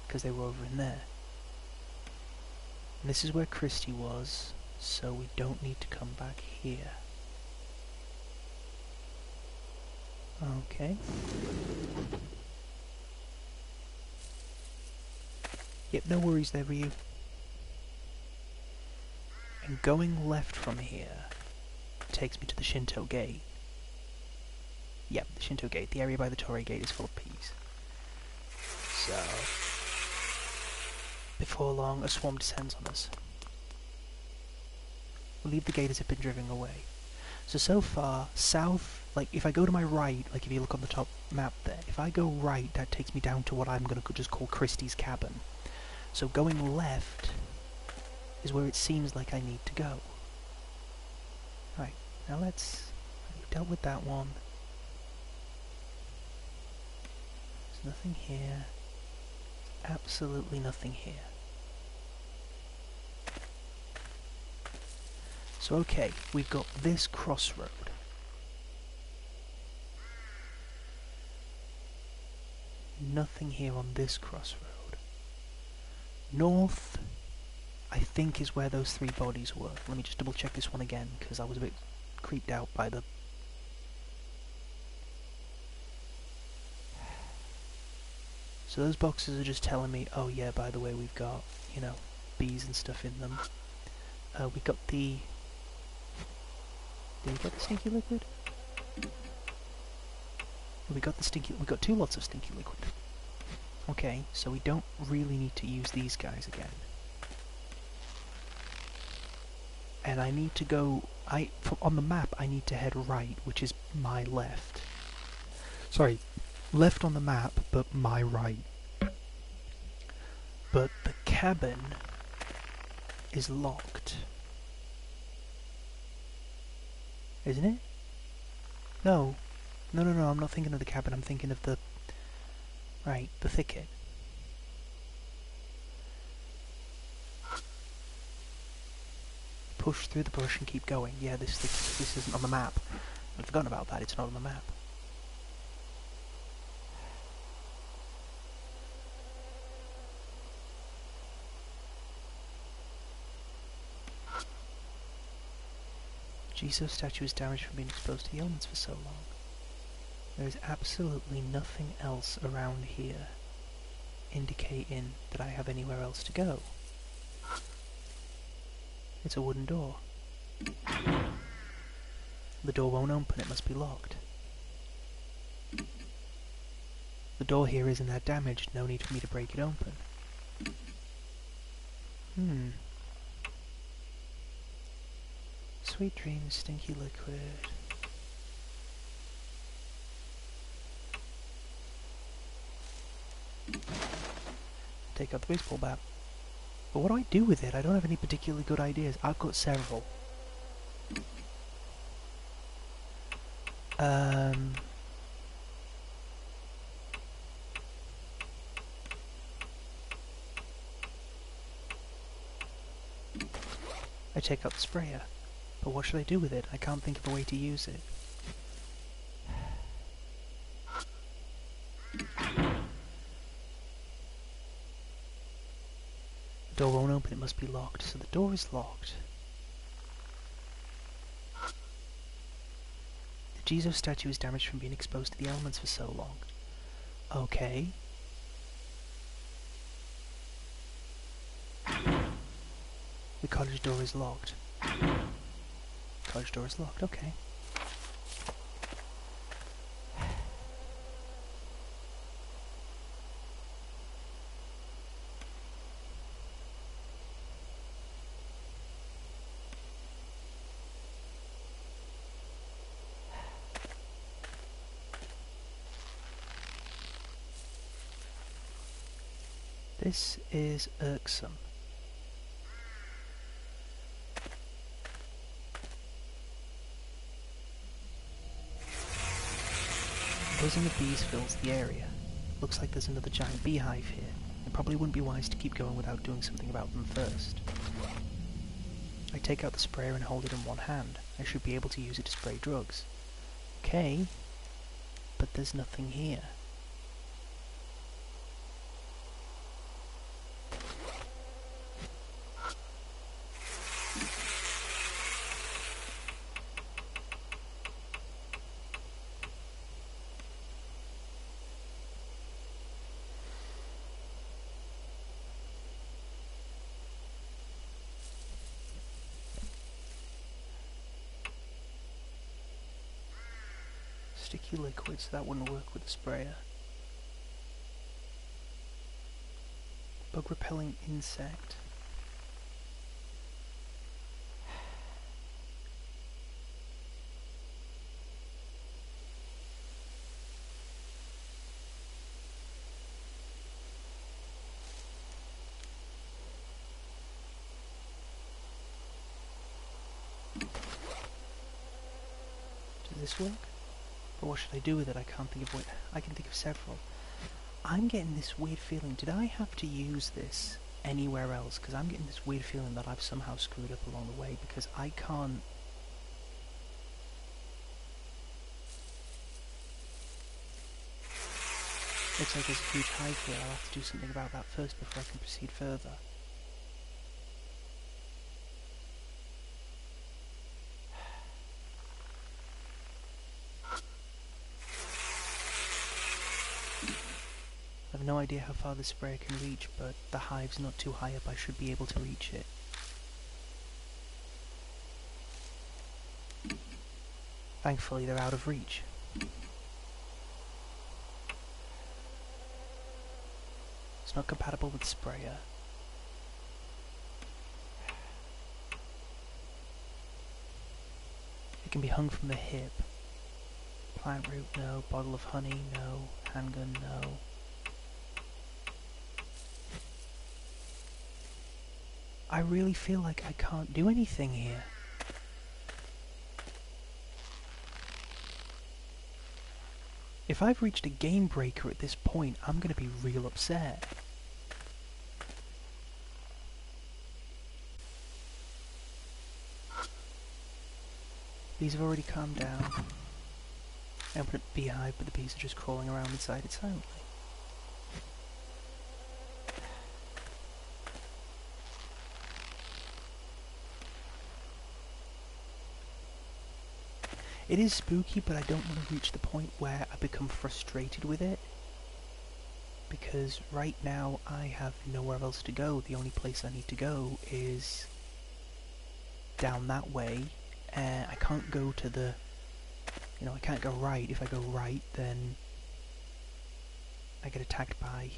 Because they were over in there. And this is where Christy was, so we don't need to come back here. Okay. Yep, no worries there, Ryu. And going left from here takes me to the Shinto Gate. Yep, the Shinto Gate. The area by the Torii Gate is full of peas. So, before long, a swarm descends on us. We'll leave the gate as if been driven away. So far, south, like, if I go to my right, like if you look on the top map there, if I go right, that takes me down to what I'm going to just call Christie's cabin. So going left is where it seems like I need to go. Right, now let's... We've dealt with that one. There's nothing here. Absolutely nothing here. So okay, we've got this crossroad. Nothing here on this crossroad. North, I think, is where those three bodies were. Let me just double check this one again, because I was a bit creeped out by the... So those boxes are just telling me, oh yeah, by the way, we've got, you know, bees and stuff in them. We got the... Did we get the stinky liquid? We got the stinky... We got 2 lots of stinky liquid. Okay, so we don't really need to use these guys again. And I need to go... on the map, I need to head right, which is my left. Sorry, left on the map, but my right. But the cabin is locked. Isn't it? No. No, I'm not thinking of the cabin, I'm thinking of the... Right, the thicket. Push through the bush and keep going. Yeah, this isn't on the map. I've forgotten about that, it's not on the map. Jesus statue is damaged from being exposed to the elements for so long. There is absolutely nothing else around here indicating that I have anywhere else to go. It's a wooden door. The door won't open, it must be locked. The door here isn't that damaged, no need for me to break it open. Sweet dreams, stinky liquid. Take out the baseball bat. But what do I do with it? I don't have any particularly good ideas. I've got several. I take out the sprayer. But what should I do with it? I can't think of a way to use it. The door won't open, it must be locked. So the door is locked. The Jesus statue is damaged from being exposed to the elements for so long. Okay. The cottage door is locked. Cottage door is locked, okay. This is irksome. Buzzing of bees fills the area. Looks like there's another giant beehive here. It probably wouldn't be wise to keep going without doing something about them first. I take out the sprayer and hold it in one hand. I should be able to use it to spray drugs. Okay, but there's nothing here. Sticky liquid, so that wouldn't work with the sprayer. Bug repelling insect. Does this work? But what should I do with it? I can't think of what... I can think of several. I'm getting this weird feeling. Did I have to use this anywhere else? Because I'm getting this weird feeling that I've somehow screwed up along the way, because I can't... Looks like there's a huge hive here. I'll have to do something about that first before I can proceed further. no idea how far the sprayer can reach, but the hive's not too high up, I should be able to reach it. Thankfully they're out of reach. It's not compatible with sprayer. It can be hung from the hip. Plant root, no. Bottle of honey, no. Handgun, no. I really feel like I can't do anything here. If I've reached a game breaker at this point, I'm going to be real upset. Bees have already calmed down. I opened a beehive, but the bees are just crawling around inside it silently. It is spooky, but I don't want to reach the point where I become frustrated with it. Because right now I have nowhere else to go. The only place I need to go is down that way. I can't go to the... You know, I can't go right. If I go right, then I get attacked by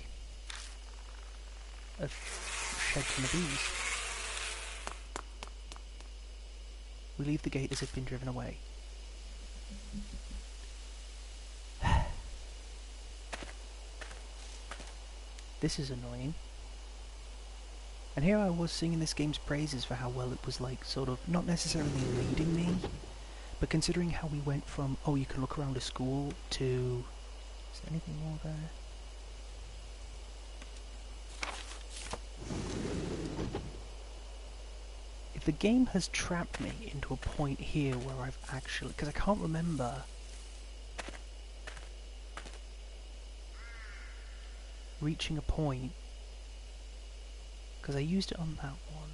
a shed full of bees. We leave the gate as if been driven away. This is annoying. And here I was singing this game's praises for how well it was, like, sort of, not necessarily leading me, but considering how we went from, oh, you can look around a school, to... Is there anything more there? If the game has trapped me into a point here where I've actually... Because I can't remember... reaching a point, because I used it on that one.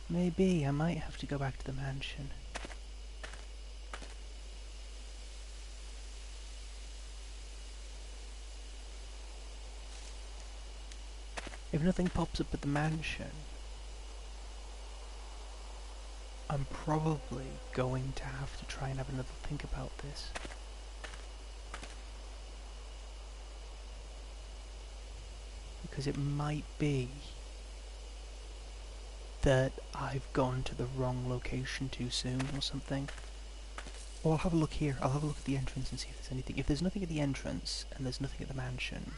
Maybe I might have to go back to the mansion. If nothing pops up at the mansion, I'm probably going to have to try and have another think about this. Because it might be that I've gone to the wrong location too soon or something. Or I'll have a look here. I'll have a look at the entrance and see if there's anything. If there's nothing at the entrance and there's nothing at the mansion,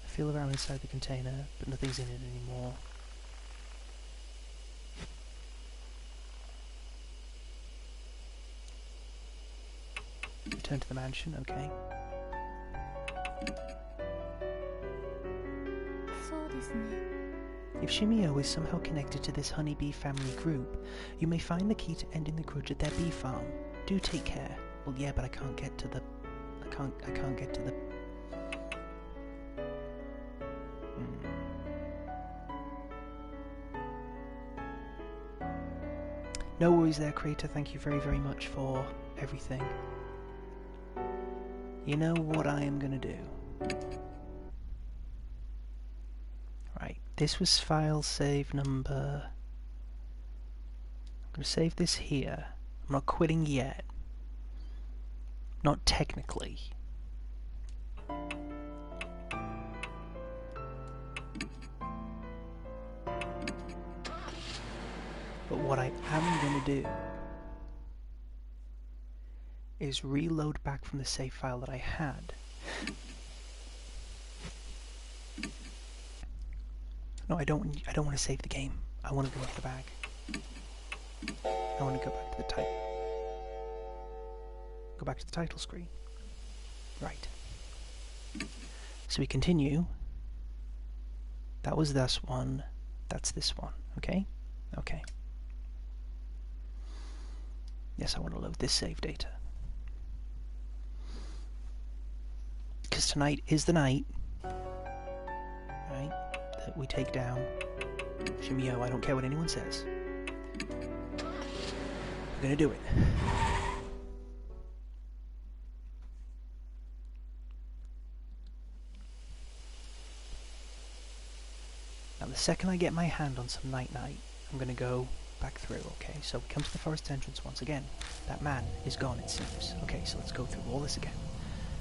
feel around inside the container, but nothing's in it anymore. Return to the mansion, okay. If Shimio is somehow connected to this honeybee family group, you may find the key to ending the grudge at their bee farm. Do take care. Well, yeah, but I can't get to the... I can't get to the... No worries there, Crater. Thank you very, very much for everything. You know what I am going to do? Right, this was file save number... I'm going to save this here. I'm not quitting yet. Not technically. But what I am going to do is reload back from the save file that I had. No, I don't want to save the game. I want to go into the bag. I want to go back to the title. Go back to the title screen. Right. So we continue. That was this one. That's this one. Okay? Okay. Yes, I want to load this save data. Because tonight is the night, right, that we take down Shimio. I don't care what anyone says. We're gonna do it. Now the second I get my hand on some night-night, I'm gonna go back through, okay? So we come to the forest entrance once again. That man is gone, it seems. Okay, so let's go through all this again.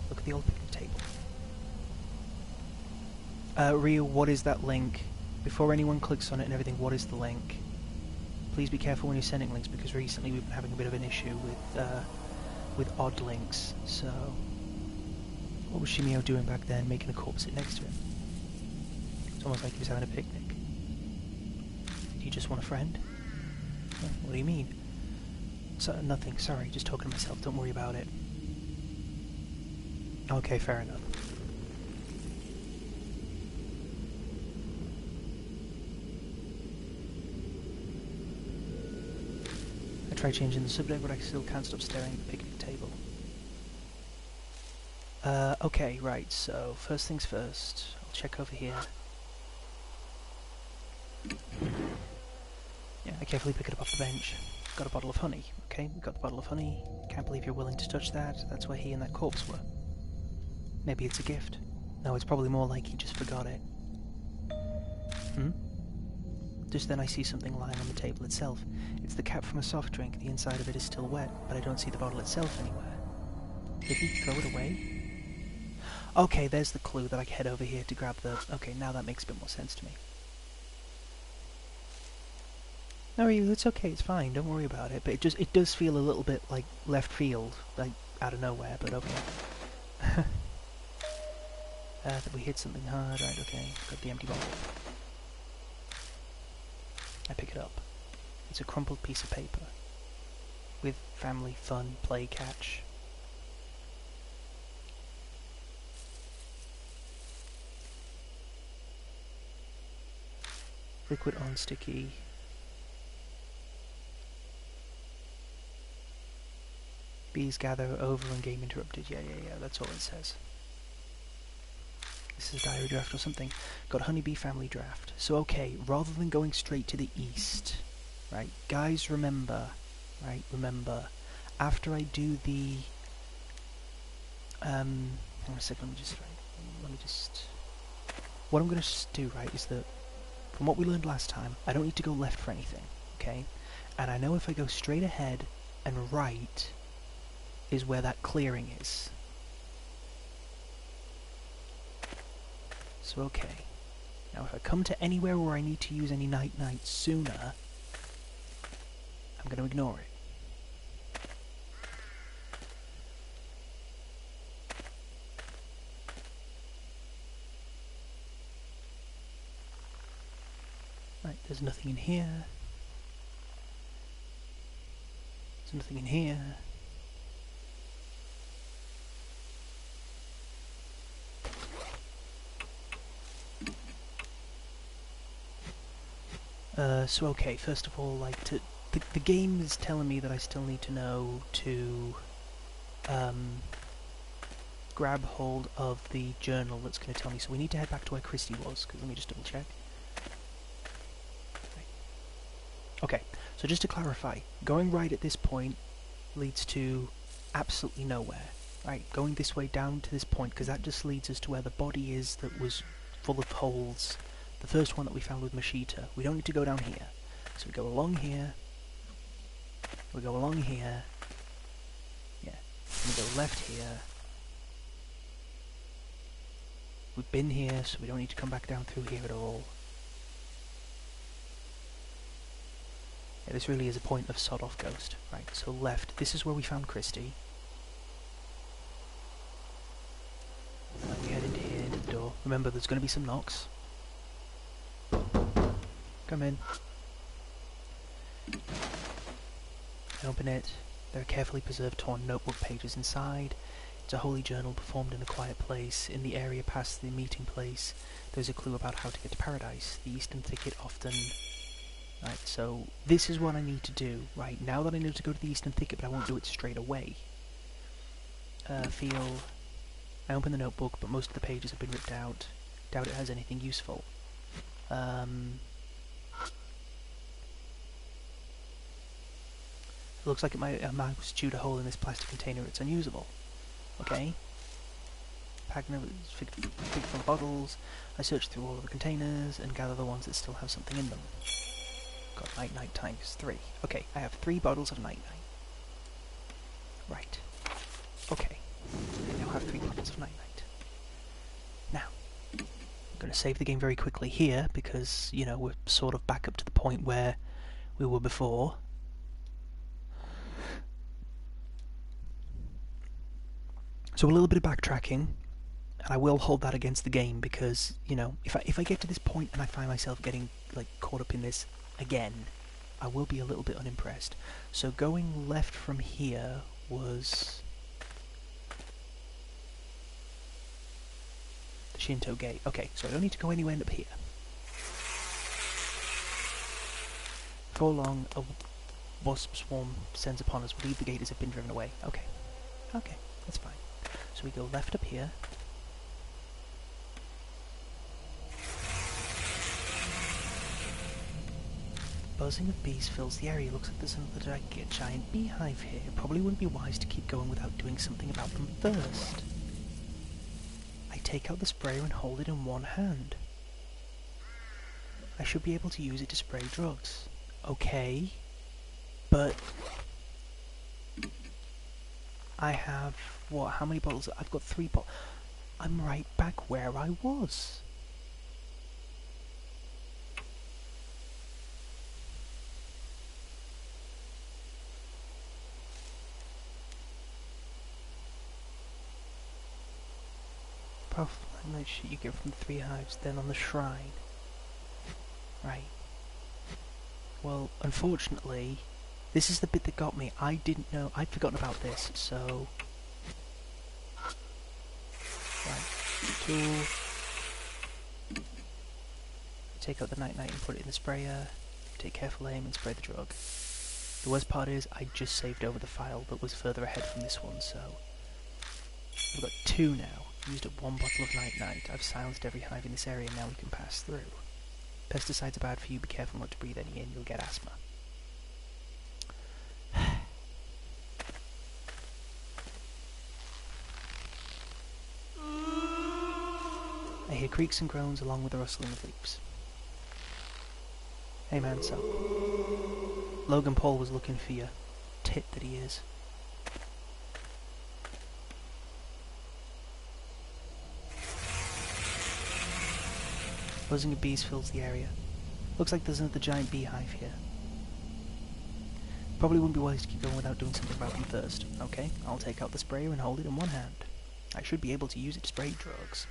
Look at the old picnic table. Rio, what is that link? Before anyone clicks on it and everything, what is the link? Please be careful when you're sending links, because recently we've been having a bit of an issue with odd links. So, what was Shimio doing back then, making a corpse sit next to him? It's almost like he was having a picnic. Do you just want a friend? Oh, what do you mean? So, nothing, sorry, just talking to myself, don't worry about it. Okay, fair enough. I tried changing the subject, but I still can't stop staring at the picnic table. Okay, right, so first things first, I'll check over here. Yeah, I carefully pick it up off the bench. Got a bottle of honey. Okay, we got the bottle of honey. Can't believe you're willing to touch that. That's where he and that corpse were. Maybe it's a gift. No, it's probably more like he just forgot it. Just then I see something lying on the table itself. It's the cap from a soft drink. The inside of it is still wet, but I don't see the bottle itself anywhere. Did he throw it away? Okay, there's the clue that I can head over here to grab the... Okay, now that makes a bit more sense to me. No, it's okay, it's fine, don't worry about it. But it does feel a little bit like left field, like out of nowhere, but okay. That we hit something hard, right, okay. Got the empty bottle. I pick it up. It's a crumpled piece of paper. With family, fun, play, catch. Liquid on sticky. Bees gather over and game interrupted. Yeah, that's all it says. This is a diary draft or something. Got a honeybee family draft. So okay, rather than going straight to the east, right, guys, remember, after I do the, hang on a second, let me just, what I'm going to do, right, is that, from what we learned last time, I don't need to go left for anything, okay, and I know if I go straight ahead and right is where that clearing is. So okay, now if I come to anywhere where I need to use any night-night sooner, I'm going to ignore it. Right, there's nothing in here. There's nothing in here. So okay, first of all, like, the game is telling me that I still need to know to grab hold of the journal that's going to tell me. So we need to head back to where Christy was, because let me just double check. Okay, so just to clarify, going right at this point leads to absolutely nowhere. Right, going this way down to this point, because that just leads us to where the body is that was full of holes. The first one that we found with Mashita. We don't need to go down here. So we go along here. We go along here. Yeah. And we go left here. We've been here, so we don't need to come back down through here at all. Yeah, this really is a point of sod-off ghost. Right, so left. This is where we found Christy. And we head into here, into the door. Remember, there's going to be some knocks. Come in. I open it. There are carefully preserved torn notebook pages inside. It's a holy journal performed in a quiet place. In the area past the meeting place, there's a clue about how to get to paradise. The eastern thicket often... Right, so this is what I need to do. Right, now that I know to go to the eastern thicket, but I won't do it straight away. Feel... I open the notebook, but most of the pages have been ripped out. Doubt it has anything useful. looks like a mouse chewed a hole in this plastic container. It's unusable. Okay. Fig full of bottles. I search through all of the containers and gather the ones that still have something in them. Got night-night times 3. Okay, I have 3 bottles of night-night. Right. Okay. I now have 3 bottles of night-night. Now, I'm going to save the game very quickly here because, you know, we're sort of back up to the point where we were before. So a little bit of backtracking. And I will hold that against the game because, you know, if I get to this point and I find myself getting, like, caught up in this again, I will be a little bit unimpressed. So going left from here was the Shinto Gate. Okay, so I don't need to go anywhere up here. Before long, a wasp swarm descends upon us. We leave the gate as if been driven away. Okay. Okay, that's fine. So we go left up here. Buzzing of bees fills the area. Looks like there's another giant beehive here. It probably wouldn't be wise to keep going without doing something about them first. I take out the sprayer and hold it in one hand. I should be able to use it to spray drugs. Okay, but I have, what, how many bottles? I've got 3 bottles. I'm right back where I was. That shit you get from the 3 hives, then on the shrine. Right. Well, unfortunately, this is the bit that got me. I didn't know. I'd forgotten about this, so... Right. Tool. Take out the night-night and put it in the sprayer. Take careful aim and spray the drug. The worst part is, I just saved over the file that was further ahead from this one, so... We've got 2 now. Used up 1 bottle of night-night. I've silenced every hive in this area, now we can pass through. Pesticides are bad for you, be careful not to breathe any in, you'll get asthma. I hear creaks and groans along with the rustling of leaves. Hey man, so... Logan Paul was looking for you. Tit that he is. Buzzing of bees fills the area. Looks like there's another giant beehive here. Probably wouldn't be wise to keep going without doing something about them first. Okay, I'll take out the sprayer and hold it in one hand. I should be able to use it to spray drugs.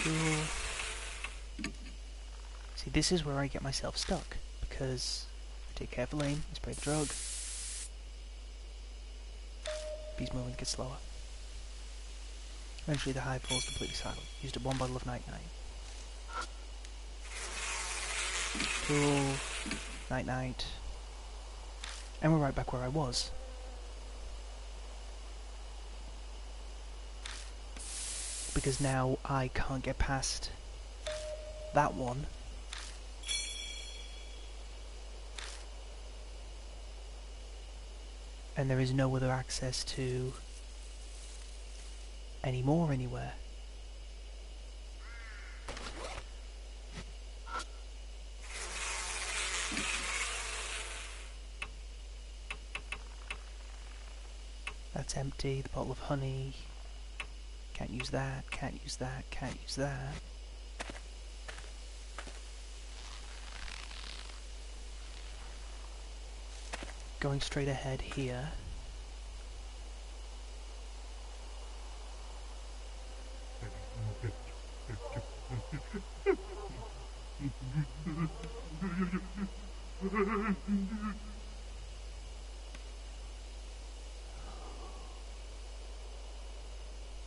Cool. See, this is where I get myself stuck, because I take careful aim and spray the drug. Bees moving gets slower. Eventually the hive falls completely silent. Used up 1 bottle of night-night. Cool. Night-night. And we're right back where I was. Because now I can't get past that one. And there is no other access to any more anywhere. That's empty. The bottle of honey. Can't use that, can't use that, can't use that. Going straight ahead here.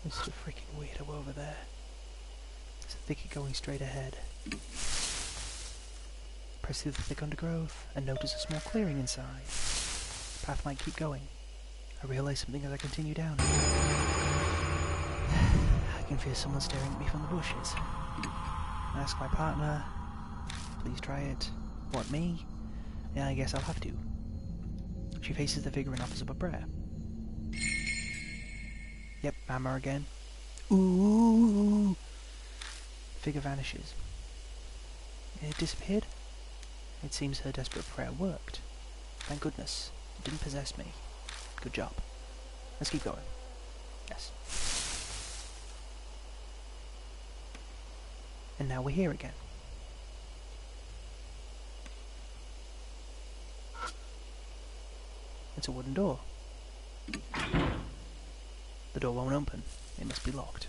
There's a freaking weirdo over there. There's a thicket going straight ahead. Press through the thick undergrowth and notice a small clearing inside. The path might keep going. I realise something as I continue down. I can feel someone staring at me from the bushes. I ask my partner, please try it. What, me? Yeah, I guess I'll have to. She faces the figure and offers up a prayer. Yep, hammer again. Ooh! Figure vanishes. It disappeared? It seems her desperate prayer worked. Thank goodness. It didn't possess me. Good job. Let's keep going. Yes. And now we're here again. It's a wooden door. The door won't open. It must be locked.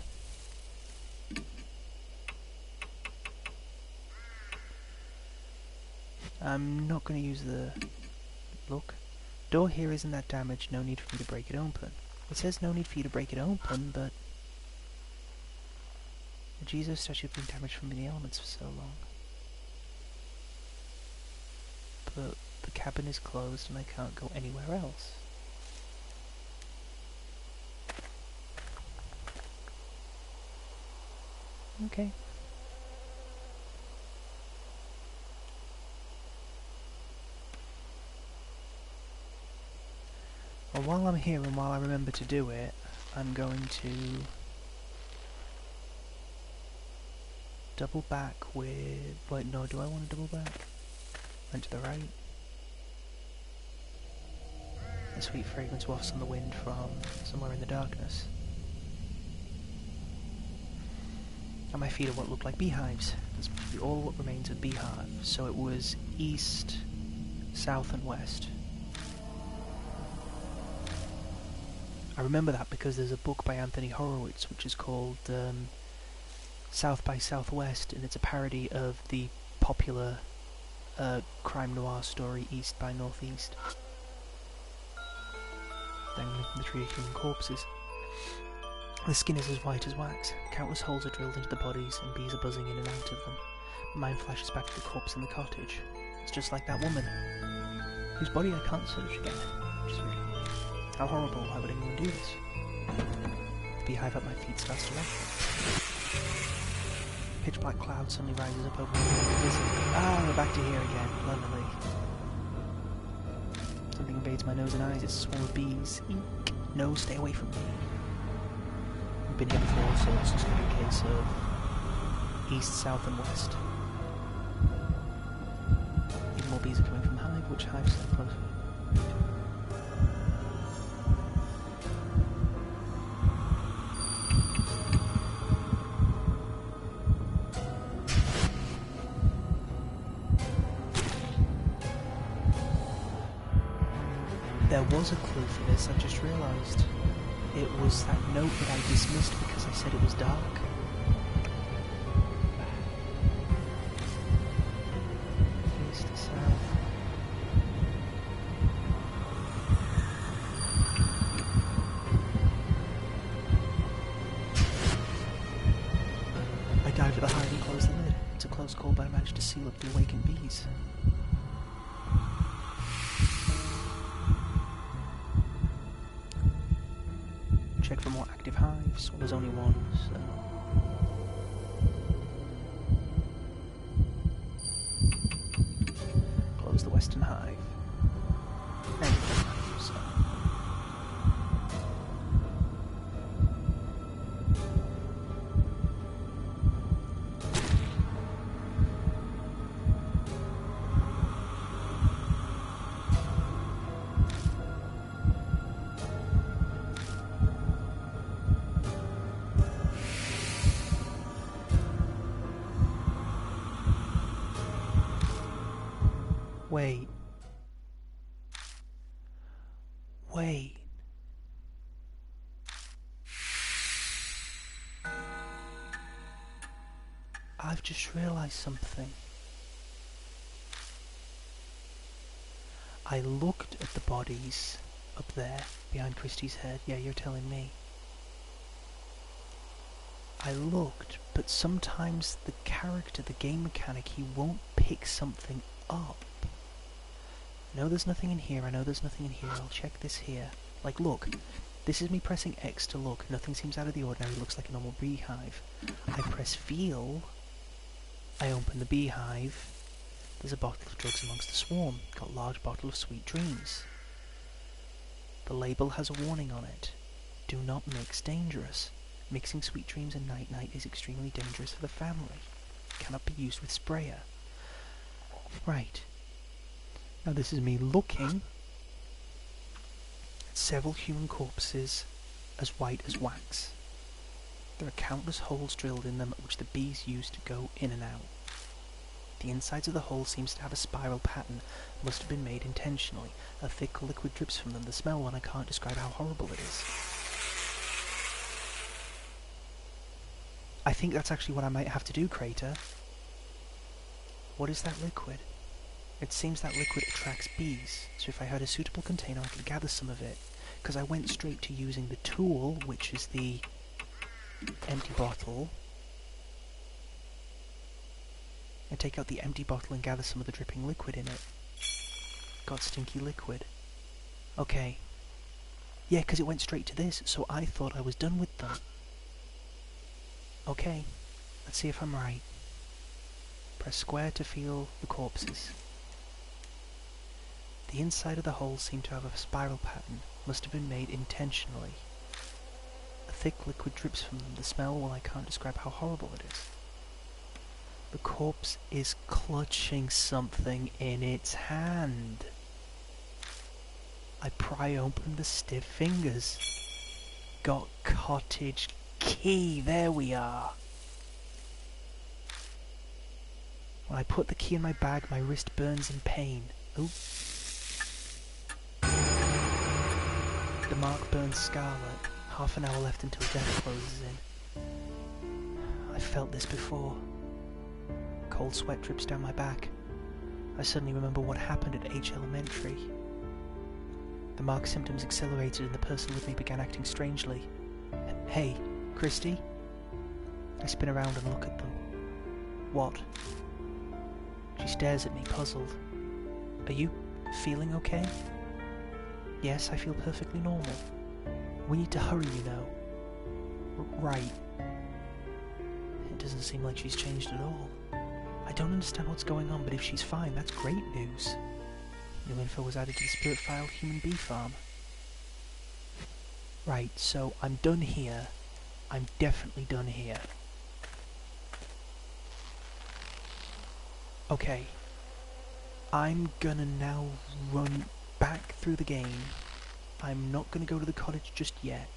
I'm not going to use the... Look. Door here isn't that damaged, no need for me to break it open. It says no need for you to break it open, but... The Jesus statue has been damaged from the elements for so long. But the cabin is closed and I can't go anywhere else. Okay. Well, while I'm here and while I remember to do it, I'm going to double back with... Wait, no, do I want to double back? Went to the right. The sweet fragrance wafts on the wind from somewhere in the darkness. At my feet are what look like beehives. That's all what remains of beehive. So it was east, south and west. I remember that because there's a book by Anthony Horowitz which is called South by Southwest, and it's a parody of the popular crime noir story East by Northeast. Dangling from the tree of human corpses. The skin is as white as wax. Countless holes are drilled into the bodies, and bees are buzzing in and out of them. My mind flashes back to the corpse in the cottage. It's just like that woman, whose body I can't search again. Which is really... How horrible, why would anyone do this? The beehive at my feet starts to rattle. Pitch black cloud suddenly rises up over me. Ah, we're back to here again. Lovely. Something invades my nose and eyes. It's a swarm of bees. Eek. No, stay away from me. We've been here before, so it's just going to be a case of east, south and west. Even more bees are coming from hive. Which hive is that closer? There was a clue for this, I just realised. It was that note that I dismissed because I said it was dark. East to south. I dived at the hive and closed the lid. It's a close call, but I managed to seal up the awakened bees. Check for more active hives. Well, there's only one, so... Close the western hive. And the hive, so... Wait. Wait. I've just realised something. I looked at the bodies up there, behind Christie's head. Yeah, you're telling me. I looked, but sometimes the character, the game mechanic, he won't pick something up. I know there's nothing in here, I know there's nothing in here, I'll check this here. Like, look, this is me pressing X to look, nothing seems out of the ordinary, it looks like a normal beehive. I press feel, I open the beehive, There's a bottle of drugs amongst the swarm. Got large bottle of sweet dreams. The label has a warning on it. Do not mix, dangerous. Mixing sweet dreams and night-night is extremely dangerous for the family. Cannot be used with sprayer. Right. Now this is me looking at several human corpses as white as wax. There are countless holes drilled in them which the bees use to go in and out. The insides of the hole seems to have a spiral pattern, must have been made intentionally. A thick liquid drips from them. The smell, one I can't describe how horrible it is. I think that's actually what I might have to do, Crater. What is that liquid? It seems that liquid attracts bees, so if I had a suitable container I could gather some of it, because I went straight to using the tool, which is the empty bottle. I take out the empty bottle and gather some of the dripping liquid in it. Got stinky liquid. Okay. Yeah, because it went straight to this, so I thought I was done with them. Okay, let's see if I'm right. Press square to feel the corpses. The inside of the holes seem to have a spiral pattern. Must have been made intentionally. A thick liquid drips from them. The smell, well, I can't describe how horrible it is. The corpse is clutching something in its hand. I pry open the stiff fingers. Got cottage key. There we are. When I put the key in my bag, my wrist burns in pain. Ooh. The mark burns scarlet. Half an hour left until death closes in. I've felt this before. Cold sweat drips down my back. I suddenly remember what happened at H Elementary. The mark symptoms accelerated and the person with me began acting strangely. Hey, Christy? I spin around and look at them. What? She stares at me, puzzled. Are you feeling okay? Yes, I feel perfectly normal. We need to hurry, you know. Right. It doesn't seem like she's changed at all. I don't understand what's going on, but if she's fine, that's great news. New info was added to the spirit file human bee farm. Right, so I'm done here. I'm definitely done here. Okay. I'm gonna now run back through the game. I'm not gonna go to the cottage just yet.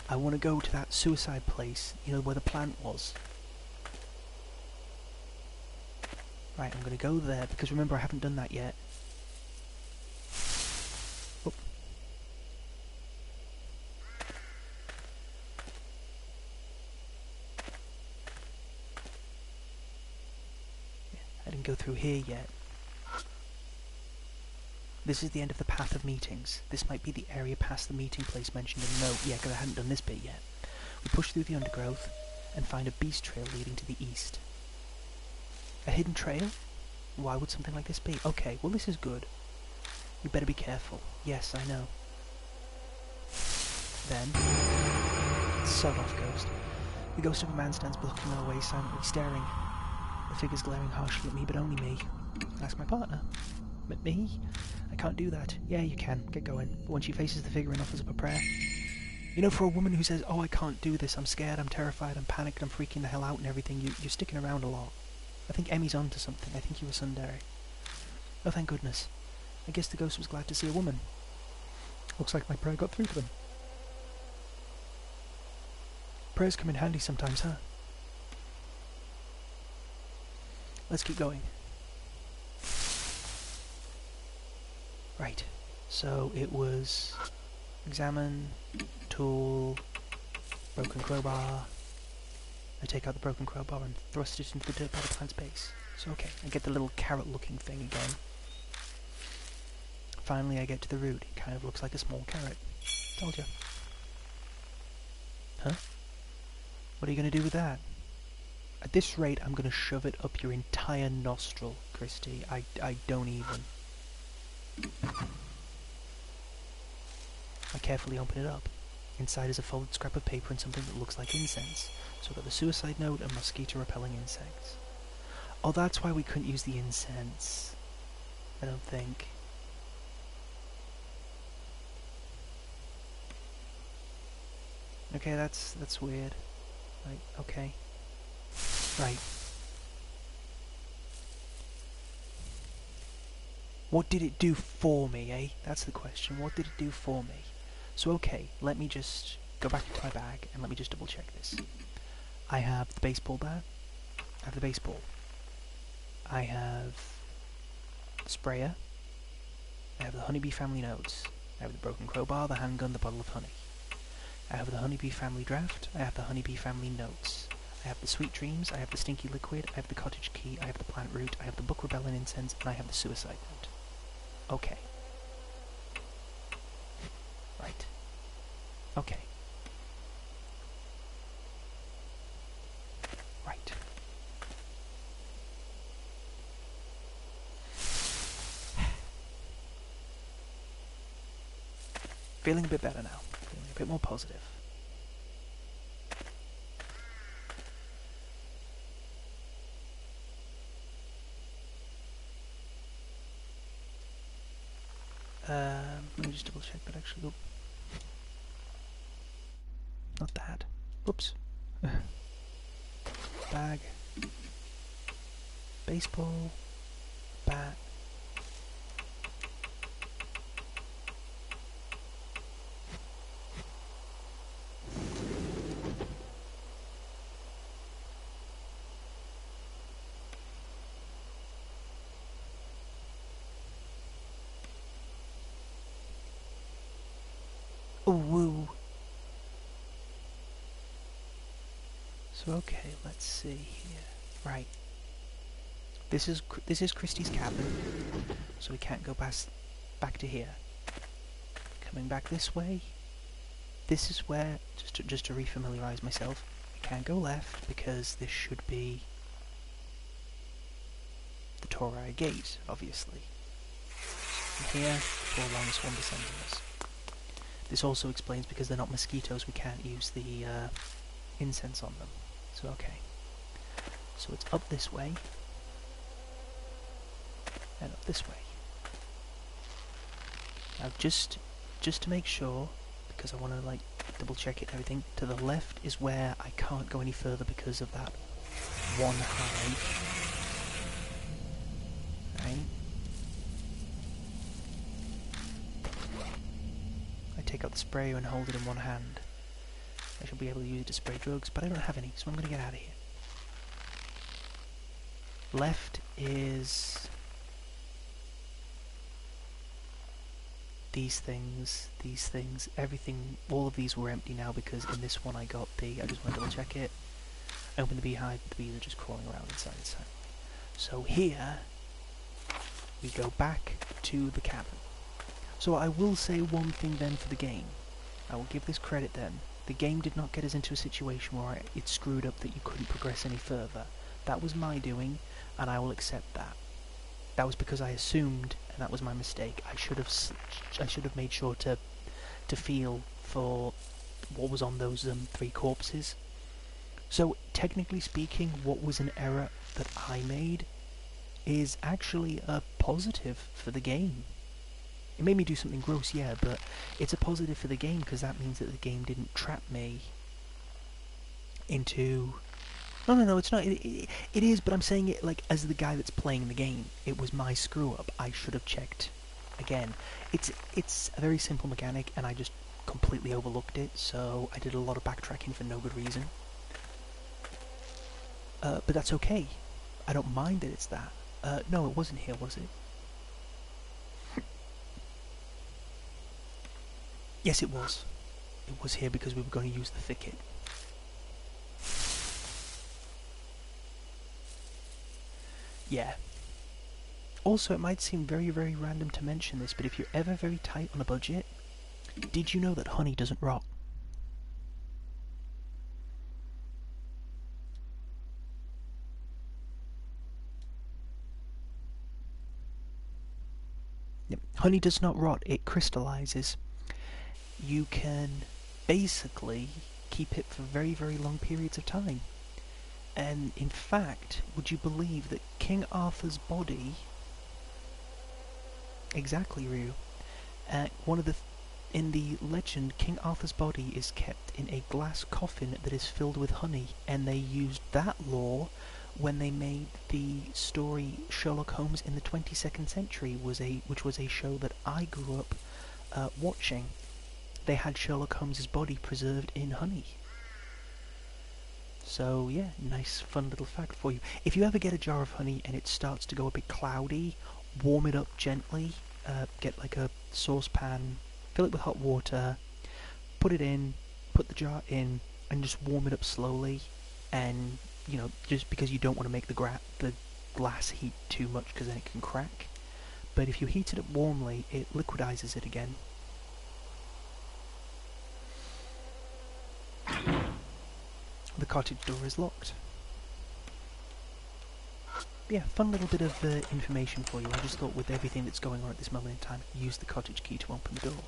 I want to go to that suicide place, you know, where the plant was. Right, I'm going to go there, because remember I haven't done that yet. Oh. Yeah, I didn't go through here yet. This is the end of the path of meetings. This might be the area past the meeting place mentioned in the note. Yeah, because I hadn't done this bit yet. We push through the undergrowth and find a beast trail leading to the east. A hidden trail? Why would something like this be? Okay, well this is good. We better be careful. Yes, I know. Then, sod off, ghost. The ghost of a man stands blocking our way, silently staring. The figure's glaring harshly at me, but only me. Ask my partner. But me? I can't do that. Yeah, you can. Get going. But when she faces the figure and offers up a prayer... You know, for a woman who says, oh, I can't do this, I'm scared, I'm terrified, I'm panicked, I'm freaking the hell out and everything, you're sticking around a lot. I think Emmy's on to something. I think you were Sundari. Oh, thank goodness. I guess the ghost was glad to see a woman. Looks like my prayer got through to them. Prayers come in handy sometimes, huh? Let's keep going. Right. So it was... examine, tool, broken crowbar. I take out the broken crowbar and thrust it into the dirt by the plant's base. So okay, I get the little carrot-looking thing again. Finally I get to the root. It kind of looks like a small carrot. Told you. Huh? What are you going to do with that? At this rate, I'm going to shove it up your entire nostril, Christy. I don't even. I carefully open it up. Inside is a folded scrap of paper and something that looks like incense. So I've got the suicide note and mosquito-repelling insects. Oh, that's why we couldn't use the incense. I don't think. Okay, that's weird. Right, okay. Right. What did it do for me, eh? That's the question. What did it do for me? So, okay, let me just go back into my bag and let me just double check this. I have the baseball bat. I have the baseball. I have the sprayer. I have the honeybee family notes. I have the broken crowbar, the handgun, the bottle of honey. I have the honeybee family draft. I have the honeybee family notes. I have the sweet dreams. I have the stinky liquid. I have the cottage key. I have the plant root. I have the book rebellion incense, and I have the suicide note. Okay. Right. Okay. Right. Feeling a bit better now. Feeling a bit more positive. Let me just double check that actually. Oh. Not that. Whoops. Bag. Baseball. Bat. Oh, woo. So okay, let's see here. Right. This is Christie's cabin, so we can't go back to here. Coming back this way. This is where, just to refamiliarize myself, we can't go left because this should be the Torai Gate, obviously. And here, 4 long swan descendants. This also explains because they're not mosquitoes, we can't use the incense on them. So okay. So it's up this way. And up this way. Now just to make sure, because I want to like double check it and everything, to the left is where I can't go any further because of that one hive. Right? I take out the sprayer and hold it in one hand. I should be able to use it to spray drugs, but I don't have any, so I'm going to get out of here. Left is these things, everything, all of these were empty now because in this one I got I just want to double check it. I opened the beehive, the bees are just crawling around inside. So here, we go back to the cabin. So I will say one thing then for the game. I will give this credit then. The game did not get us into a situation where it screwed up that you couldn't progress any further. That was my doing, and I will accept that. That was because I assumed, and that was my mistake. I should have made sure to feel for what was on those 3 corpses. So technically speaking, what was an error that I made is actually a positive for the game. It made me do something gross, yeah, but it's a positive for the game because that means that the game didn't trap me into... No, it's not. It is, but I'm saying it like as the guy that's playing the game. It was my screw-up. I should have checked again. It's a very simple mechanic, and I just completely overlooked it, so I did a lot of backtracking for no good reason. But that's okay. I don't mind that it's that. No, it wasn't here, was it? Yes, it was. It was here because we were going to use the thicket. Yeah. Also, it might seem very, very random to mention this, but if you're ever very tight on a budget, did you know that honey doesn't rot? Yep. Honey does not rot, it crystallizes. You can basically keep it for very, very long periods of time. And in fact, would you believe that King Arthur's body... Exactly, Ryu. In the legend, King Arthur's body is kept in a glass coffin that is filled with honey, and they used that lore when they made the story Sherlock Holmes in the 22nd Century, which was a show that I grew up watching. They had Sherlock Holmes' body preserved in honey. So yeah, nice fun little fact for you. If you ever get a jar of honey and it starts to go a bit cloudy, warm it up gently, get like a saucepan, fill it with hot water, put it in, put the jar in, and just warm it up slowly. And, you know, just because you don't want to make the glass heat too much because then it can crack. But if you heat it up warmly, it liquidizes it again. The cottage door is locked. Yeah, fun little bit of information for you. I just thought with everything that's going on at this moment in time, use the cottage key to open the door.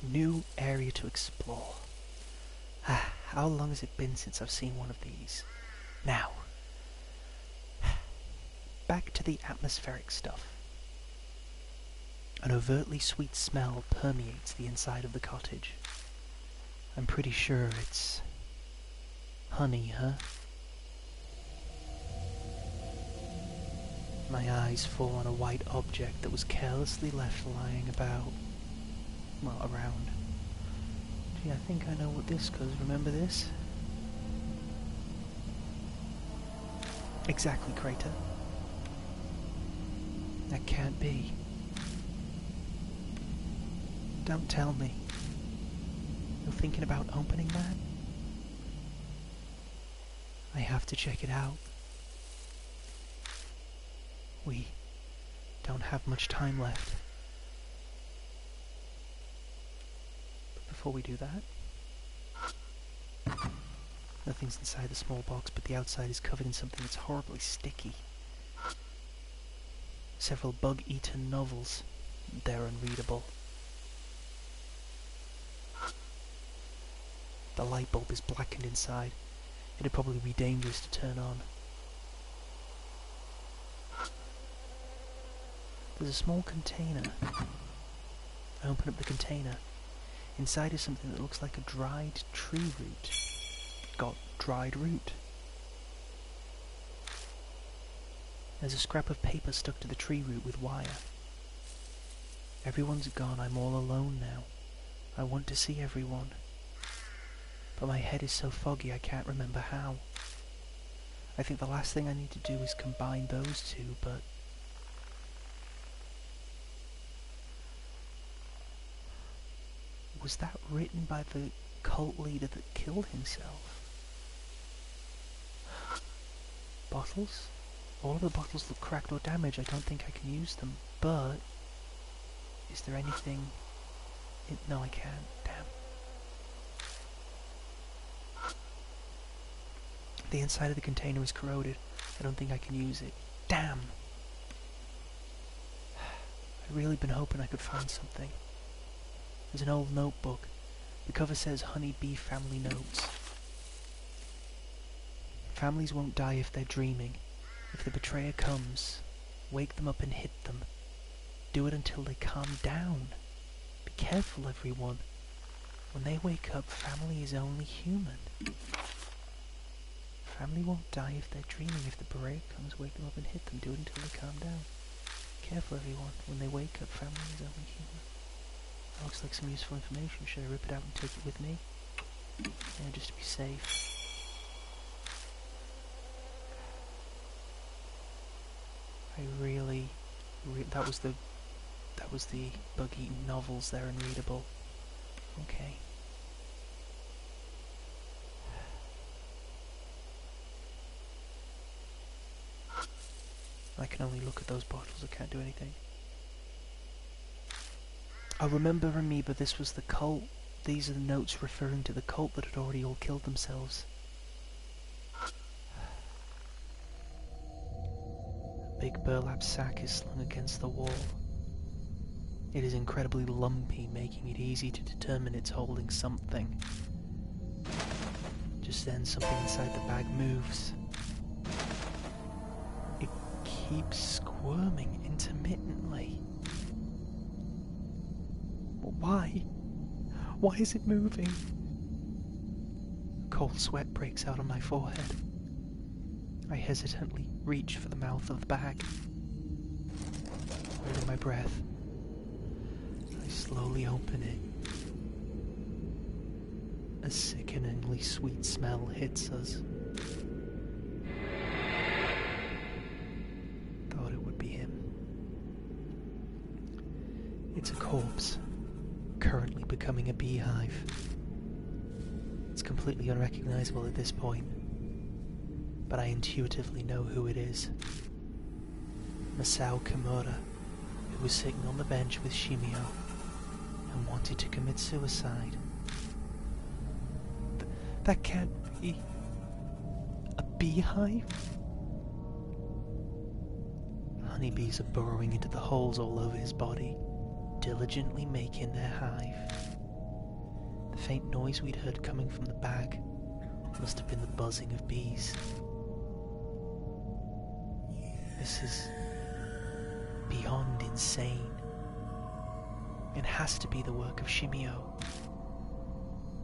A new area to explore. How long has it been since I've seen one of these? Now, back to the atmospheric stuff. An overtly sweet smell permeates the inside of the cottage. I'm pretty sure it's... honey, huh? My eyes fall on a white object that was carelessly left lying about... well, around. Gee, I think I know what this goes. Remember this? Exactly, Crater. That can't be. Don't tell me. You're thinking about opening that? I have to check it out. We don't have much time left. But before we do that... nothing's inside the small box, but the outside is covered in something that's horribly sticky. Several bug-eaten novels. They're unreadable. The light bulb is blackened inside. It'd probably be dangerous to turn on. There's a small container. I open up the container. Inside is something that looks like a dried tree root. Got dried root. There's a scrap of paper stuck to the tree root with wire. Everyone's gone. I'm all alone now. I want to see everyone. But my head is so foggy I can't remember how. I think the last thing I need to do is combine those two, but... was that written by the cult leader that killed himself? Bottles? All of the bottles look cracked or damaged. I don't think I can use them, but... is there anything... no, I can't. Damn. The inside of the container is corroded. I don't think I can use it. Damn! I'd really been hoping I could find something. There's an old notebook. The cover says Honey Bee Family Notes. Families won't die if they're dreaming. If the betrayer comes, wake them up and hit them. Do it until they calm down. Be careful, everyone. When they wake up, family is only human. Family won't die if they're dreaming. If the betrayer comes, wake them up and hit them. Do it until they calm down. Careful, everyone. When they wake up, family is only human. That looks like some useful information. Should I rip it out and take it with me? Yeah, just to be safe. I really... that was the bug-eaten novels. They're unreadable. Okay. I can only look at those bottles. I can't do anything. I remember Amoeba, this was the cult. These are the notes referring to the cult that had already all killed themselves. A big burlap sack is slung against the wall. It is incredibly lumpy, making it easy to determine it's holding something. Just then something inside the bag moves. It keeps squirming intermittently. Why? Why is it moving? Cold sweat breaks out on my forehead. I hesitantly reach for the mouth of the bag. Holding my breath, I slowly open it. A sickeningly sweet smell hits us. Thought it would be him. It's a corpse, currently becoming a beehive. It's completely unrecognizable at this point, but I intuitively know who it is. Masao Kimura, who was sitting on the bench with Shimio and wanted to commit suicide. That can't be a beehive? Honeybees are burrowing into the holes all over his body, diligently making their hive. The faint noise we'd heard coming from the bag must have been the buzzing of bees. This is beyond insane. It has to be the work of Shimio.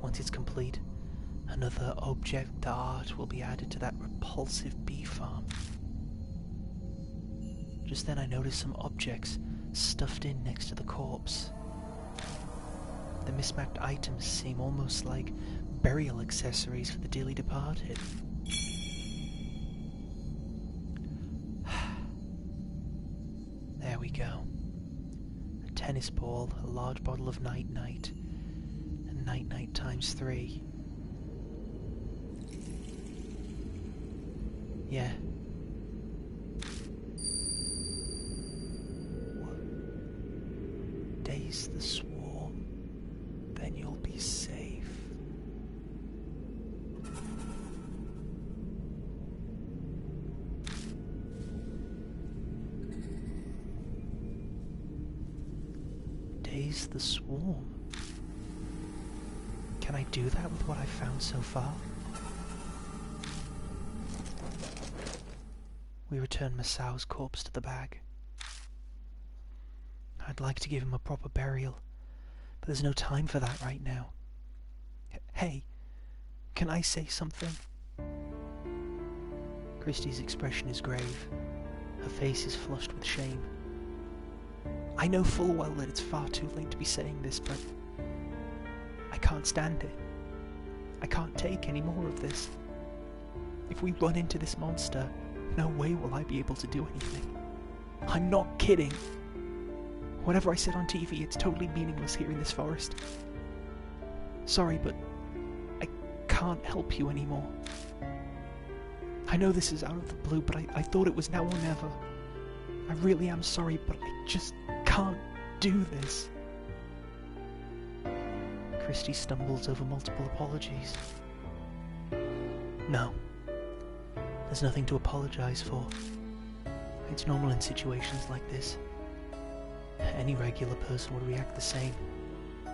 Once it's complete, another object art will be added to that repulsive bee farm. Just then I noticed some objects stuffed in next to the corpse. The mismatched items seem almost like burial accessories for the dearly departed. There we go. A tennis ball, a large bottle of night-night, and night-night times 3. Yeah. Daze the swarm, then you'll be safe. Daze the swarm? Can I do that with what I've found so far? We return Masao's corpse to the bag. I'd like to give him a proper burial, but there's no time for that right now. Hey, can I say something? Christie's expression is grave. Her face is flushed with shame. I know full well that it's far too late to be saying this, but I can't stand it. I can't take any more of this. If we run into this monster, no way will I be able to do anything. I'm not kidding. Whatever I said on TV, it's totally meaningless here in this forest. Sorry, but I can't help you anymore. I know this is out of the blue, but I thought it was now or never. I really am sorry, but I just can't do this. Christie stumbles over multiple apologies. No. There's nothing to apologize for. It's normal in situations like this. Any regular person would react the same.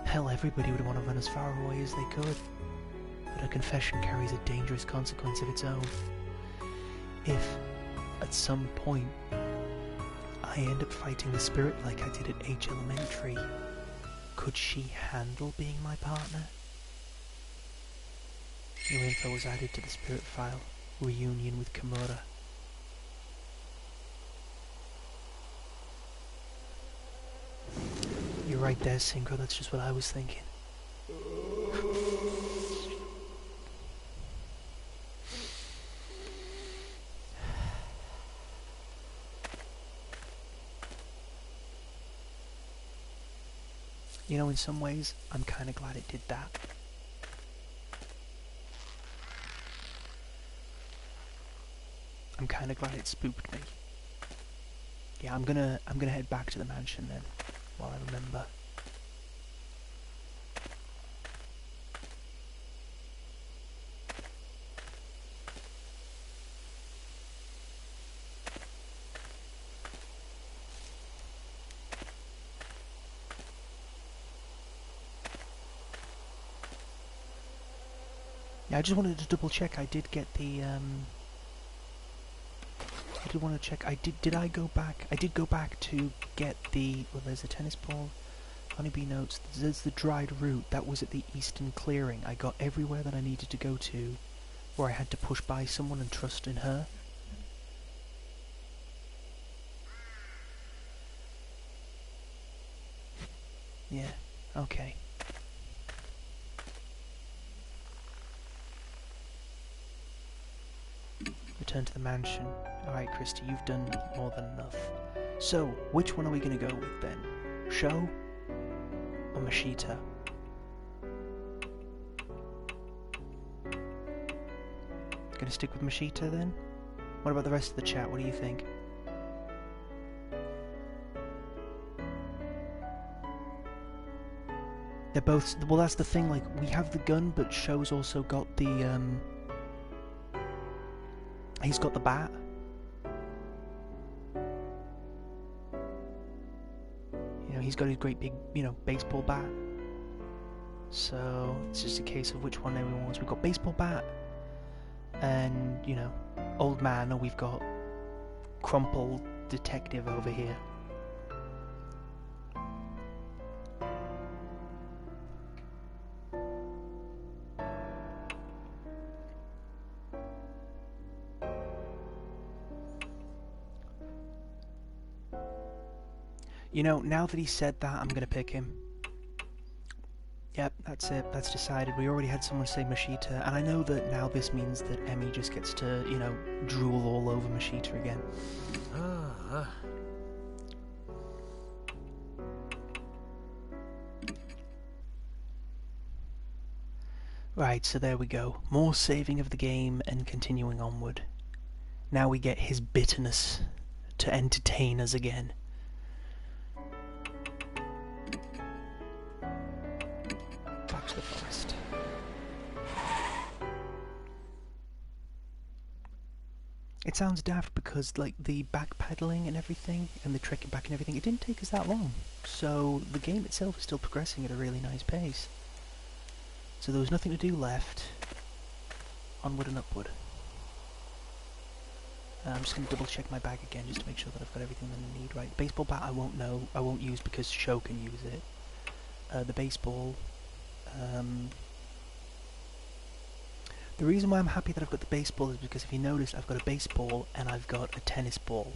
Hell, everybody would want to run as far away as they could. But a confession carries a dangerous consequence of its own. If, at some point, I end up fighting the spirit like I did at H Elementary, could she handle being my partner? New info was added to the spirit file. Reunion with Kimura. You're right there, Synchro, that's just what I was thinking. You know, in some ways, I'm kinda glad it did that. I'm kinda glad it spooked me. Yeah, I'm gonna head back to the mansion then, while I remember. Yeah, I just wanted to double check. I did get the I did want to check. Did I go back? I did go back to get the. Well, there's a tennis ball. Honeybee notes. There's the dried root. That was at the eastern clearing. I got everywhere that I needed to go to, where I had to push by someone and trust in her. Yeah. Okay. Return to the mansion. Alright, Christy, you've done more than enough. So, which one are we going to go with then? Sho or Mashita? Gonna stick with Mashita then? What about the rest of the chat? What do you think? They're both... Well, that's the thing, like, we have the gun, but Sho's also got the, he's got the bat. You know, he's got his great big, baseball bat. So, it's just a case of which one everyone wants. We've got baseball bat, and, old man, and we've got crumpled detective over here. Now that he said that, I'm gonna pick him. Yep, that's it. That's decided. We already had someone say Mashita, and I know that now this means that Emmy just gets to, drool all over Mashita again. Right, so there we go. More saving of the game and continuing onward. Now we get his bitterness to entertain us again. Back to the forest. It sounds daft because, like, the backpedaling and everything, and the trekking back and everything, it didn't take us that long. So the game itself is still progressing at a really nice pace. So there was nothing to do left. Onward and upward. I'm just going to double check my bag again just to make sure that I've got everything that I need. Right, the baseball bat I won't use because Sho can use it. The baseball. The reason why I'm happy that I've got the baseball is because if you notice, I've got a baseball and I've got a tennis ball.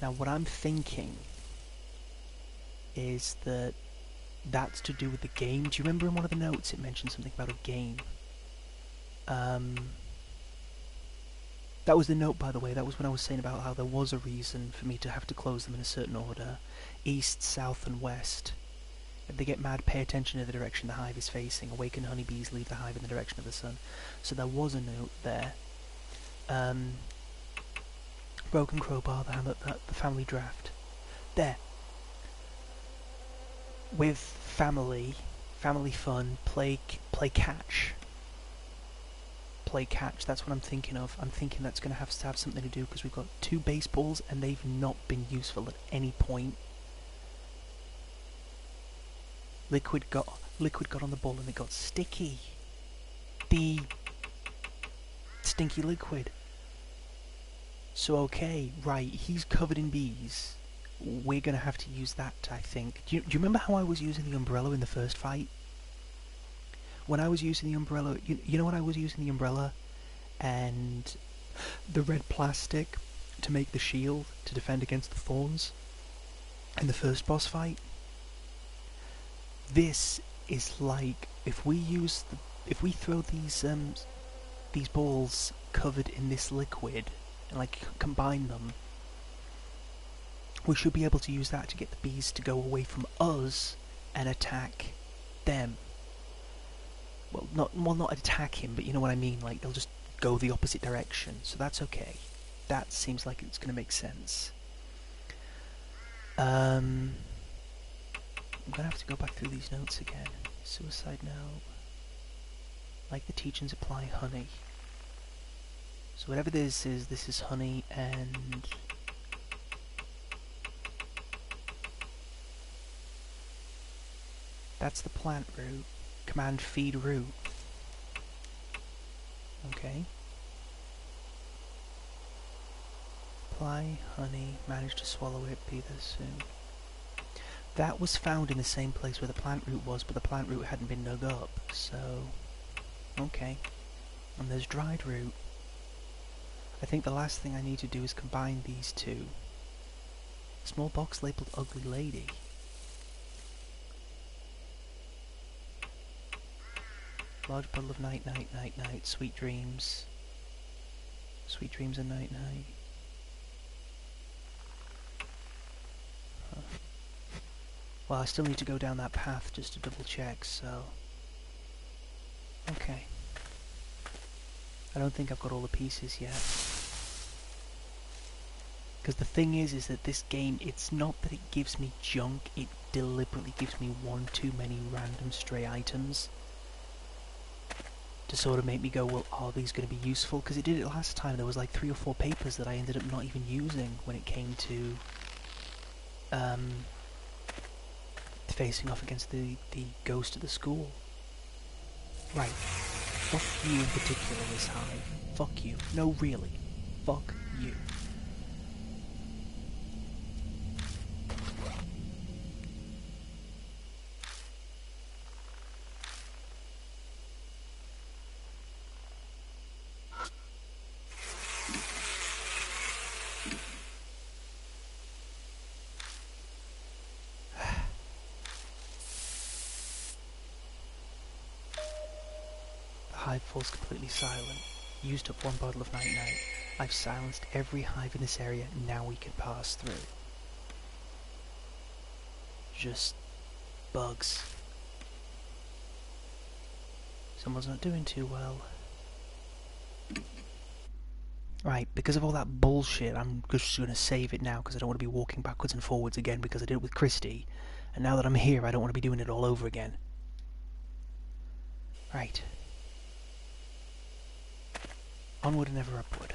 Now what I'm thinking is that that's to do with the game. Do you remember in one of the notes it mentioned something about a game? That was the note, by the way. That was when I was saying about how there was a reason for me to have to close them in a certain order. East, south and west. If they get mad, pay attention to the direction the hive is facing. Awakened honeybees leave the hive in the direction of the sun. So there was a note there. Broken crowbar, the family draft. There. With family fun, play catch. Play catch, that's what I'm thinking of. I'm thinking that's going to have something to do because we've got 2 baseballs and they've not been useful at any point. Liquid got on the ball and it got sticky. The stinky liquid. So okay, right, he's covered in bees. We're going to have to use that, I think. Do you remember how I was using the umbrella in the first fight? When I was using the umbrella, you know when I was using the umbrella and the red plastic to make the shield to defend against the thorns in the first boss fight? This is like if we throw these balls covered in this liquid and like combine them, we should be able to use that to get the bees to go away from us and attack them. Well, not attack him, but you know what I mean, like they'll just go the opposite direction, so that's okay. That seems like it's going to make sense. I'm going to have to go back through these notes again. Suicide note. Like the teachings apply honey. So whatever this is honey and... That's the plant root. Command feed root. Okay. Apply honey, manage to swallow it, be there soon. That was found in the same place where the plant root was, but the plant root hadn't been dug up, so... Okay. And there's dried root. I think the last thing I need to do is combine these two. Small box labelled Ugly Lady. Large bottle of night, night, night, night, sweet dreams. Sweet dreams and night, night. Huh. Well, I still need to go down that path just to double check, so... Okay. I don't think I've got all the pieces yet. Because the thing is that this game, it's not that it gives me junk, it deliberately gives me one too many random stray items. To sort of make me go, well, are these going to be useful? Because it did it last time, there was like 3 or 4 papers that I ended up not even using when it came to... facing off against the ghost at the school. Right. Fuck you in particular, this hive. Fuck you. No, really. Fuck you. The hive falls completely silent. Used up 1 bottle of night night. I've silenced every hive in this area, now we can pass through. Just... bugs. Someone's not doing too well. Right, because of all that bullshit, I'm just going to save it now because I don't want to be walking backwards and forwards again because I did it with Christy. And now that I'm here, I don't want to be doing it all over again. Right. Onward and ever upward.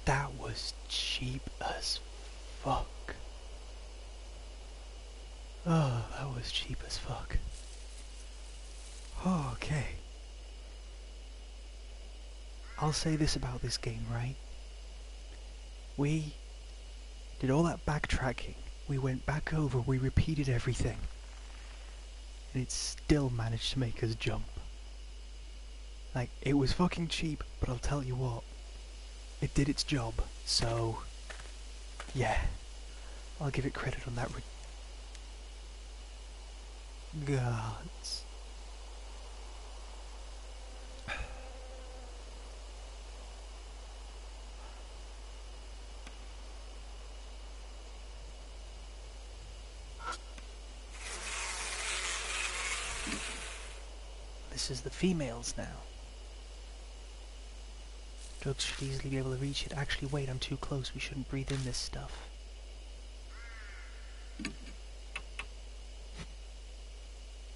That was cheap as fuck. Oh, that was cheap as fuck. Oh, okay. I'll say this about this game, right? We did all that backtracking. We went back over, we repeated everything. And it still managed to make us jump. Like, it was fucking cheap, but I'll tell you what. It did its job, so... yeah. I'll give it credit on that gods. This is the females now. Drugs should easily be able to reach it. Actually, wait, I'm too close. We shouldn't breathe in this stuff.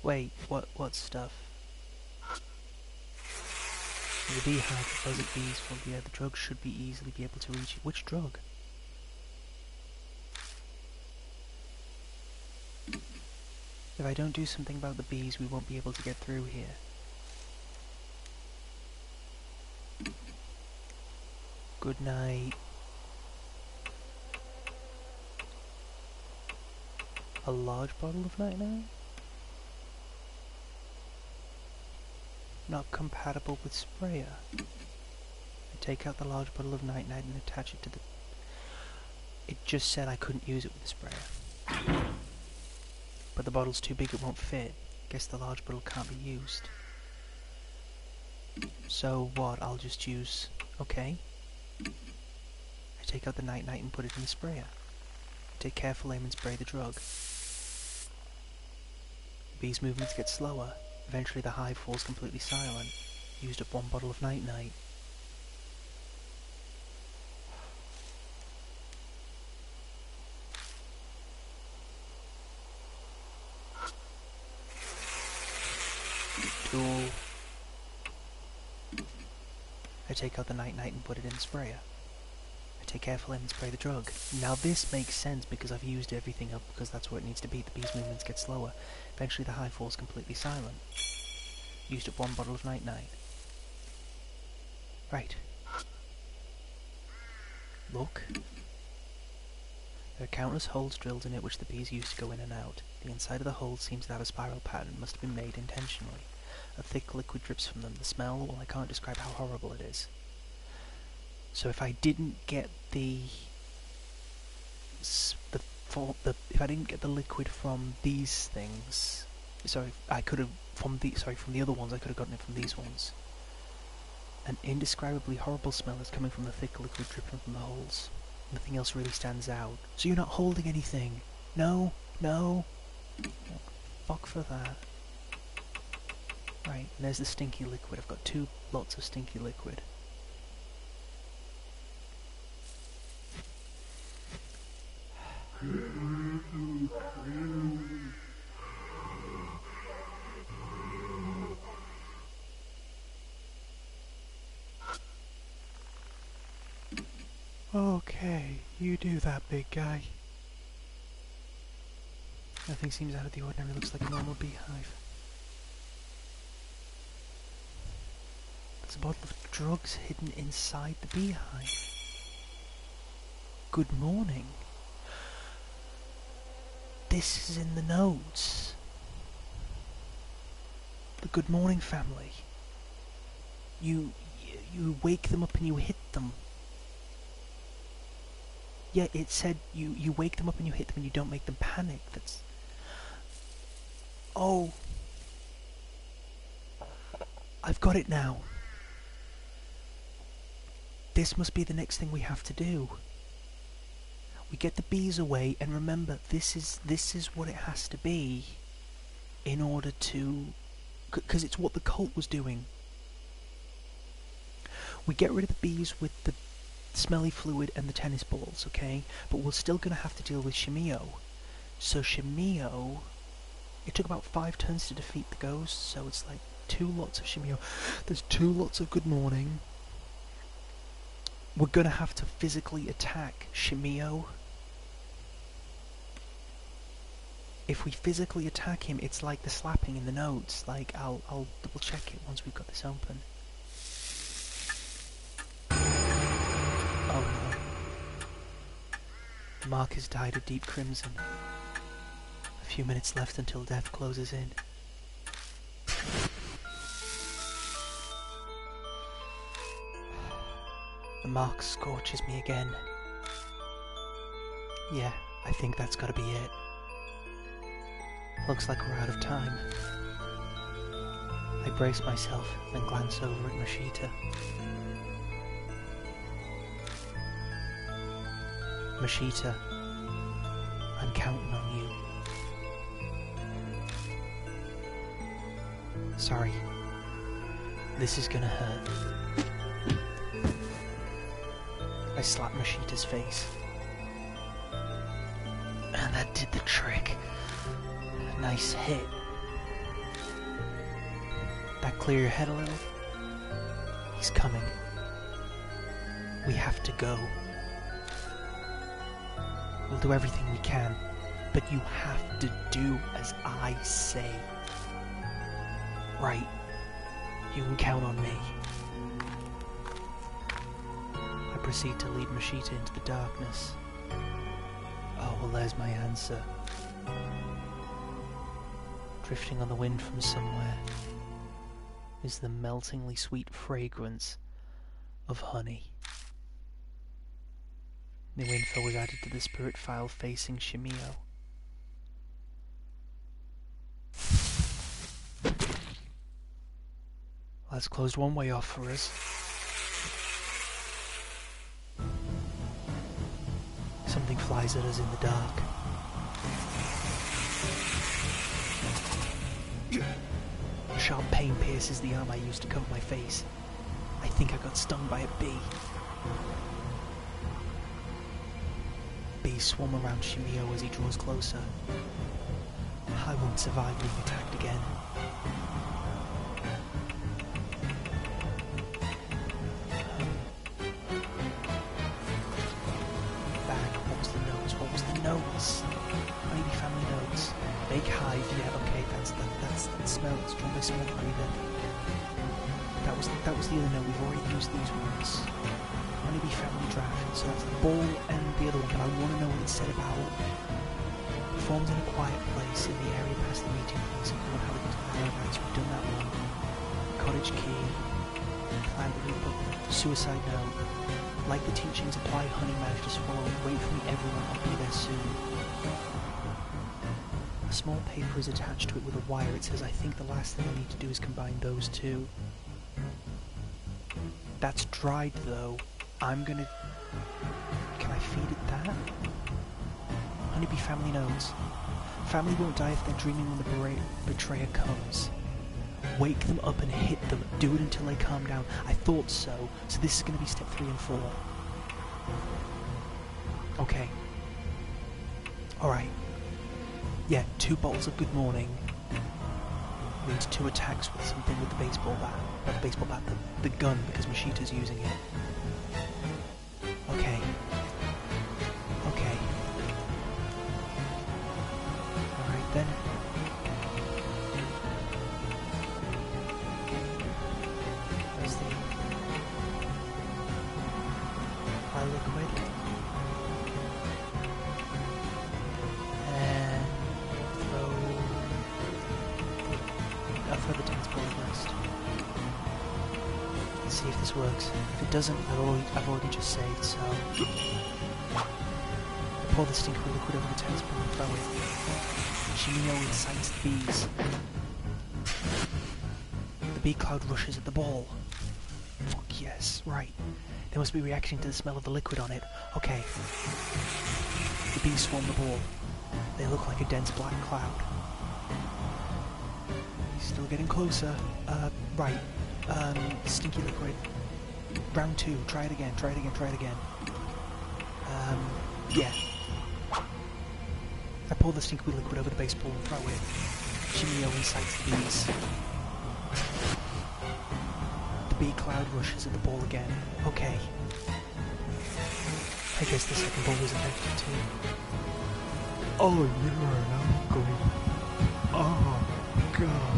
Wait, what stuff? The beehive, the buzzard bees, well, yeah, the drug should be easily be able to reach it. Which drug? If I don't do something about the bees, we won't be able to get through here. Good night. A large bottle of night-night? Not compatible with sprayer. I take out the large bottle of night-night and attach it to the... It just said I couldn't use it with the sprayer. But the bottle's too big, it won't fit. Guess the large bottle can't be used. So what? I'll just use... okay. I take out the night-night and put it in the sprayer. Take careful aim and spray the drug. The bee's movements get slower. Eventually the hive falls completely silent. Used up 1 bottle of night-night. tool. I take out the night-night and put it in the sprayer. I take careful aim and spray the drug. Now this makes sense because I've used everything up, because that's where it needs to be. The bee's movements get slower. Eventually the hive falls completely silent. Used up 1 bottle of night-night. Right. Look. There are countless holes drilled in it which the bees use to go in and out. The inside of the holes seems to have a spiral pattern and must have been made intentionally. A thick liquid drips from them. The smell, well, I can't describe how horrible it is. So if I didn't get if I didn't get the liquid from these things, sorry, I could have from the other ones. I could have gotten it from these ones. An indescribably horrible smell is coming from the thick liquid dripping from the holes. Nothing else really stands out. So you're not holding anything? No, no. Fuck for that. Right, and there's the stinky liquid. I've got 2 lots of stinky liquid. Okay, you do that, big guy. Nothing seems out of the ordinary. Looks like a normal beehive. There's a bottle of drugs hidden inside the beehive. Good morning. This is in the notes. The good morning family. You wake them up and you hit them. Yeah, it said you wake them up and you hit them and you don't make them panic. That's... Oh. I've got it now. This must be the next thing we have to do. We get the bees away, and remember, this is what it has to be in order to... because it's what the cult was doing. We get rid of the bees with the smelly fluid and the tennis balls, okay? But we're still going to have to deal with Shimeo. So Shimeo... It took about 5 turns to defeat the ghost, so it's like 2 lots of Shimeo. There's 2 lots of good morning. We're going to have to physically attack Shimeo. If we physically attack him, it's like the slapping in the notes. Like, I'll double check it once we've got this open. Oh no. The mark is dyed a deep crimson. A few minutes left until death closes in. The mark scorches me again. Yeah, I think that's gotta be it. Looks like we're out of time. I brace myself, then glance over at Mashita. Mashita, I'm counting on you. Sorry. This is gonna hurt. I slapped Mashita's face. And that did the trick. A nice hit. That clear your head a little? He's coming. We have to go. We'll do everything we can, but you have to do as I say. Right. You can count on me. I proceed to lead Mashita into the darkness. Oh, well, there's my answer. Drifting on the wind from somewhere is the meltingly sweet fragrance of honey. New info was added to the spirit file facing Shimeo. That's closed one way off for us. Something flies at us in the dark. A sharp pain pierces the arm I used to cover my face. I think I got stung by a bee. Bees swarm around Shimeo as he draws closer. I won't survive being attacked again. smell. It's drawn by smell honey then. That was the other note. We've already used these ones. Honeybee family draft. So that's the ball and the other one, but I want to know what it said about. Performed in a quiet place in the area past the meeting place and what happened to the highlights. We've done that one. Cottage key. Plant root. Suicide note. Like the teachings, apply honey managed to swallow. Wait for me, everyone. I'll be there soon. A small paper is attached to it with a wire. It says, I think the last thing I need to do is combine those two. That's dried though. I'm gonna... Can I feed it that? Honeybee family notes. Family won't die if they're dreaming when the betrayer comes. Wake them up and hit them. Do it until they calm down. I thought so. So this is going to be step 3 and 4. Okay. Alright. Yeah, 2 bottles of good morning. Means 2 attacks with something with the baseball bat. Not the baseball bat, the gun, because Mashita's using it. Okay. Okay. Alright then. Where's the liquid? And I'll throw the tennis ball first. Let's see if this works. If it doesn't, I've already just saved, so... I pour the stinker liquid over the tennis ball and throw it. Shimio incites the bees. The bee cloud rushes at the ball. Fuck yes, right. They must be reacting to the smell of the liquid on it. Okay. The bees swarm the ball. They look like a dense black cloud. He's still getting closer. Right. Stinky liquid. Round 2. Try it again, try it again, try it again. Yeah. I pour the stinky liquid over the baseball and throw it. Shimio incites the bees. The bee cloud rushes at the ball again. Okay. I guess the second ball was effective too. Oh, you're an uncle. Oh, God.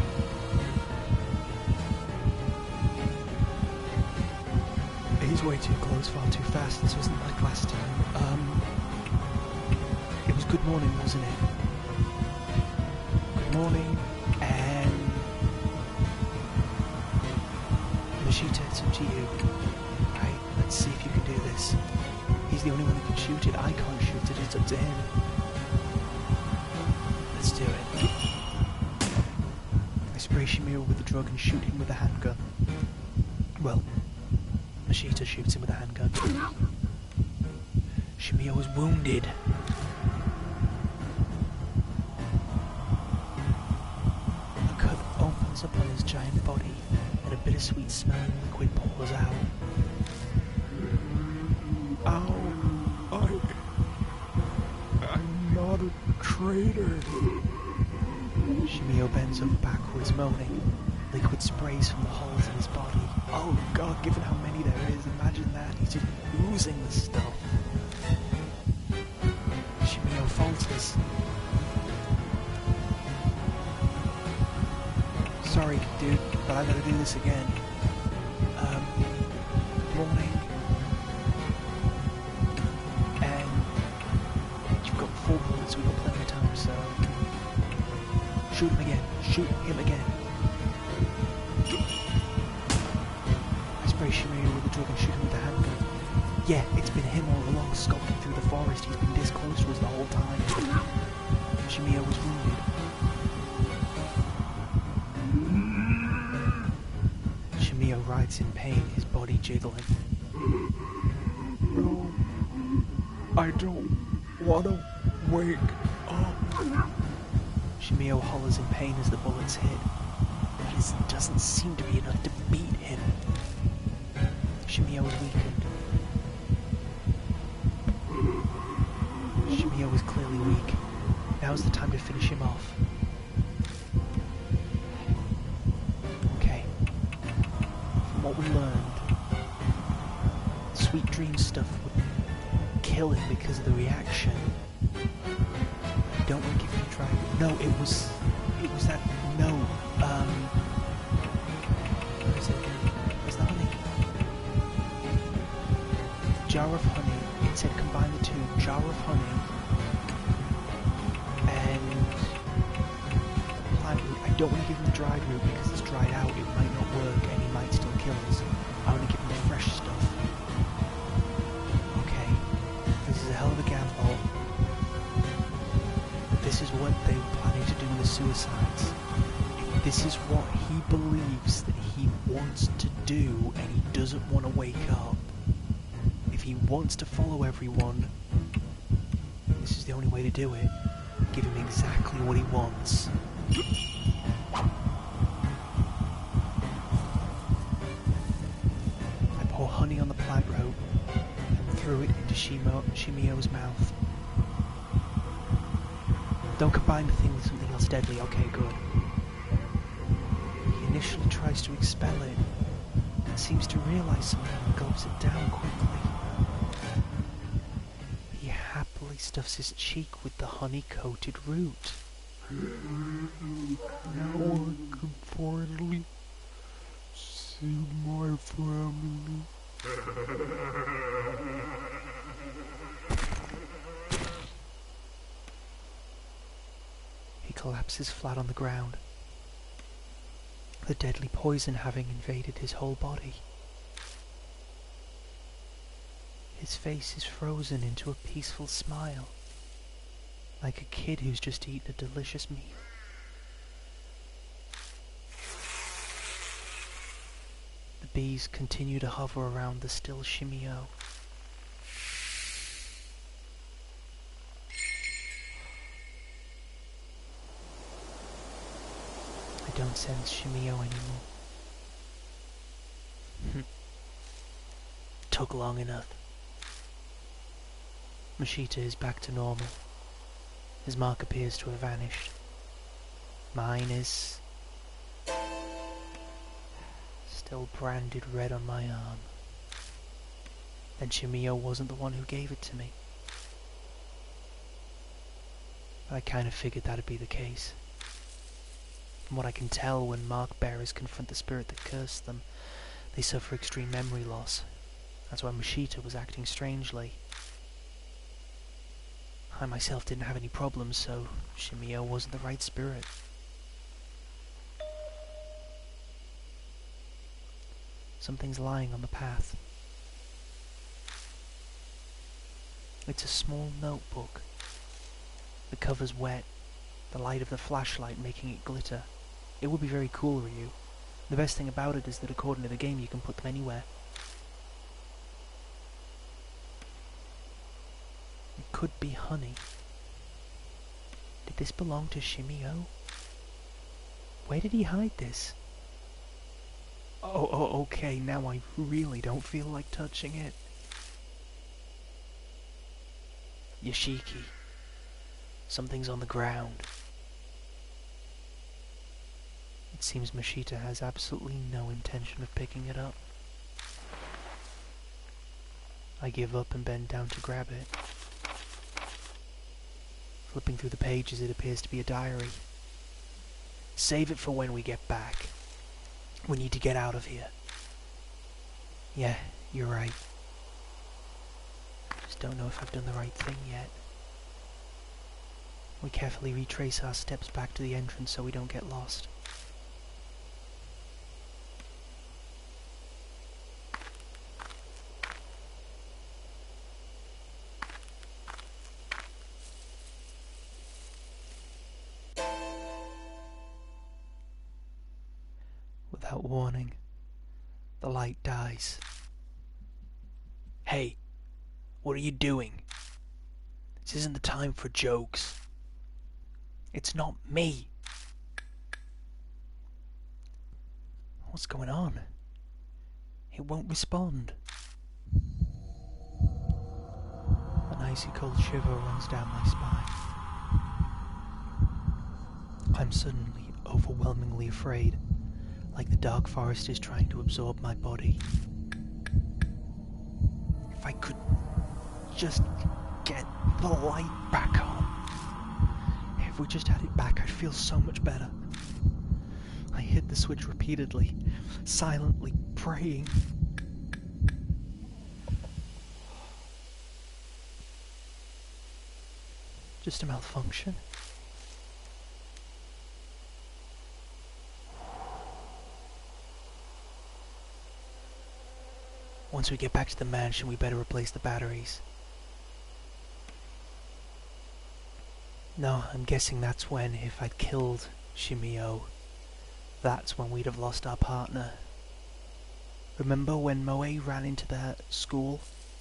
He's way too close, far too fast. This wasn't like last time. It was good morning, wasn't it? Good morning, and... Mashita, it's up to you. Right, let's see if you can do this. He's the only one who can shoot it. I can't shoot it, it's up to him. Let's do it. I spray Shimio with the drug and shoot him with a handgun. Well, Mashita shoots him with a handgun. Shimio is wounded. A cut opens up on his giant body, and a bittersweet smelling liquid pours out. Ow! I'm not a traitor. Shimio bends over backwards, moaning. Liquid sprays from the holes in his body. Oh God, given how many there is, imagine that. He's just oozing the stuff. Shimio falters. Sorry, dude, but I gotta do this again. Morning. And you've got 4 bullets, we've got plenty of time, so... Shoot him again. Shoot him again. I spray Shimio with the drug and shoot him with the handgun. Yeah, it's been him all along, skulking through the forest. He's been this close to us the whole time. Shimio was wounded. Shimio writhes in pain, his body jiggling. No, I don't want to wake up. Shimio hollers in pain as the bullets hit. But it doesn't seem to be enough to beat him. Shimio is weakened. Shimio is clearly weak. Now's the time to finish him off. Okay. From what we learned, sweet dream stuff would kill him because of the reaction. Don't wake if you try. No, it was that. No. jar of honey. It said combine the two, jar of honey and plant root. I don't want to give him the dried root because it's dried out, it might not work and he might still kill us. I want to give him the fresh stuff. Okay, this is a hell of a gamble. This is what they were planning to do with the suicides. If this is what he believes that he wants to do and he doesn't want to wake up, if he wants to follow everyone, this is the only way to do it. Give him exactly what he wants. I pour honey on the plant root and threw it into Shimio's mouth. Don't combine the thing with something else deadly. Okay, good. He initially tries to expel it, then seems to realise something and gulps it down quickly. He happily stuffs his cheek with the honey-coated root. Now I can finally see my family. He collapses flat on the ground, the deadly poison having invaded his whole body. His face is frozen into a peaceful smile, like a kid who's just eaten a delicious meal. The bees continue to hover around the still Shimio. I don't sense Shimio anymore. Took long enough. Mashita is back to normal. His mark appears to have vanished. Mine is still branded red on my arm. Then Shimio wasn't the one who gave it to me. But I kind of figured that'd be the case. From what I can tell, when mark bearers confront the spirit that cursed them, they suffer extreme memory loss. That's why Mashita was acting strangely. I myself didn't have any problems, so Shimio wasn't the right spirit. Something's lying on the path. It's a small notebook. The cover's wet, the light of the flashlight making it glitter. It would be very cool, Ryu. The best thing about it is that according to the game you can put them anywhere. It could be honey. Did this belong to Shimio? Where did he hide this? Oh, okay, now I really don't feel like touching it. Yoshiki. Something's on the ground. It seems Mashita has absolutely no intention of picking it up. I give up and bend down to grab it. Flipping through the pages, it appears to be a diary. Save it for when we get back. We need to get out of here. Yeah, you're right. Just don't know if I've done the right thing yet. We carefully retrace our steps back to the entrance so we don't get lost. Without warning, the light dies. Hey, what are you doing? This isn't the time for jokes. It's not me. What's going on? It won't respond. An icy cold shiver runs down my spine. I'm suddenly overwhelmingly afraid, like the dark forest is trying to absorb my body. If I could just get the light back on. If we just had it back, I'd feel so much better. I hit the switch repeatedly, silently praying. Just a malfunction. Once we get back to the mansion, we better replace the batteries. No, I'm guessing that's when, if I'd killed Shimio, that's when we'd have lost our partner. Remember when Moe ran into the school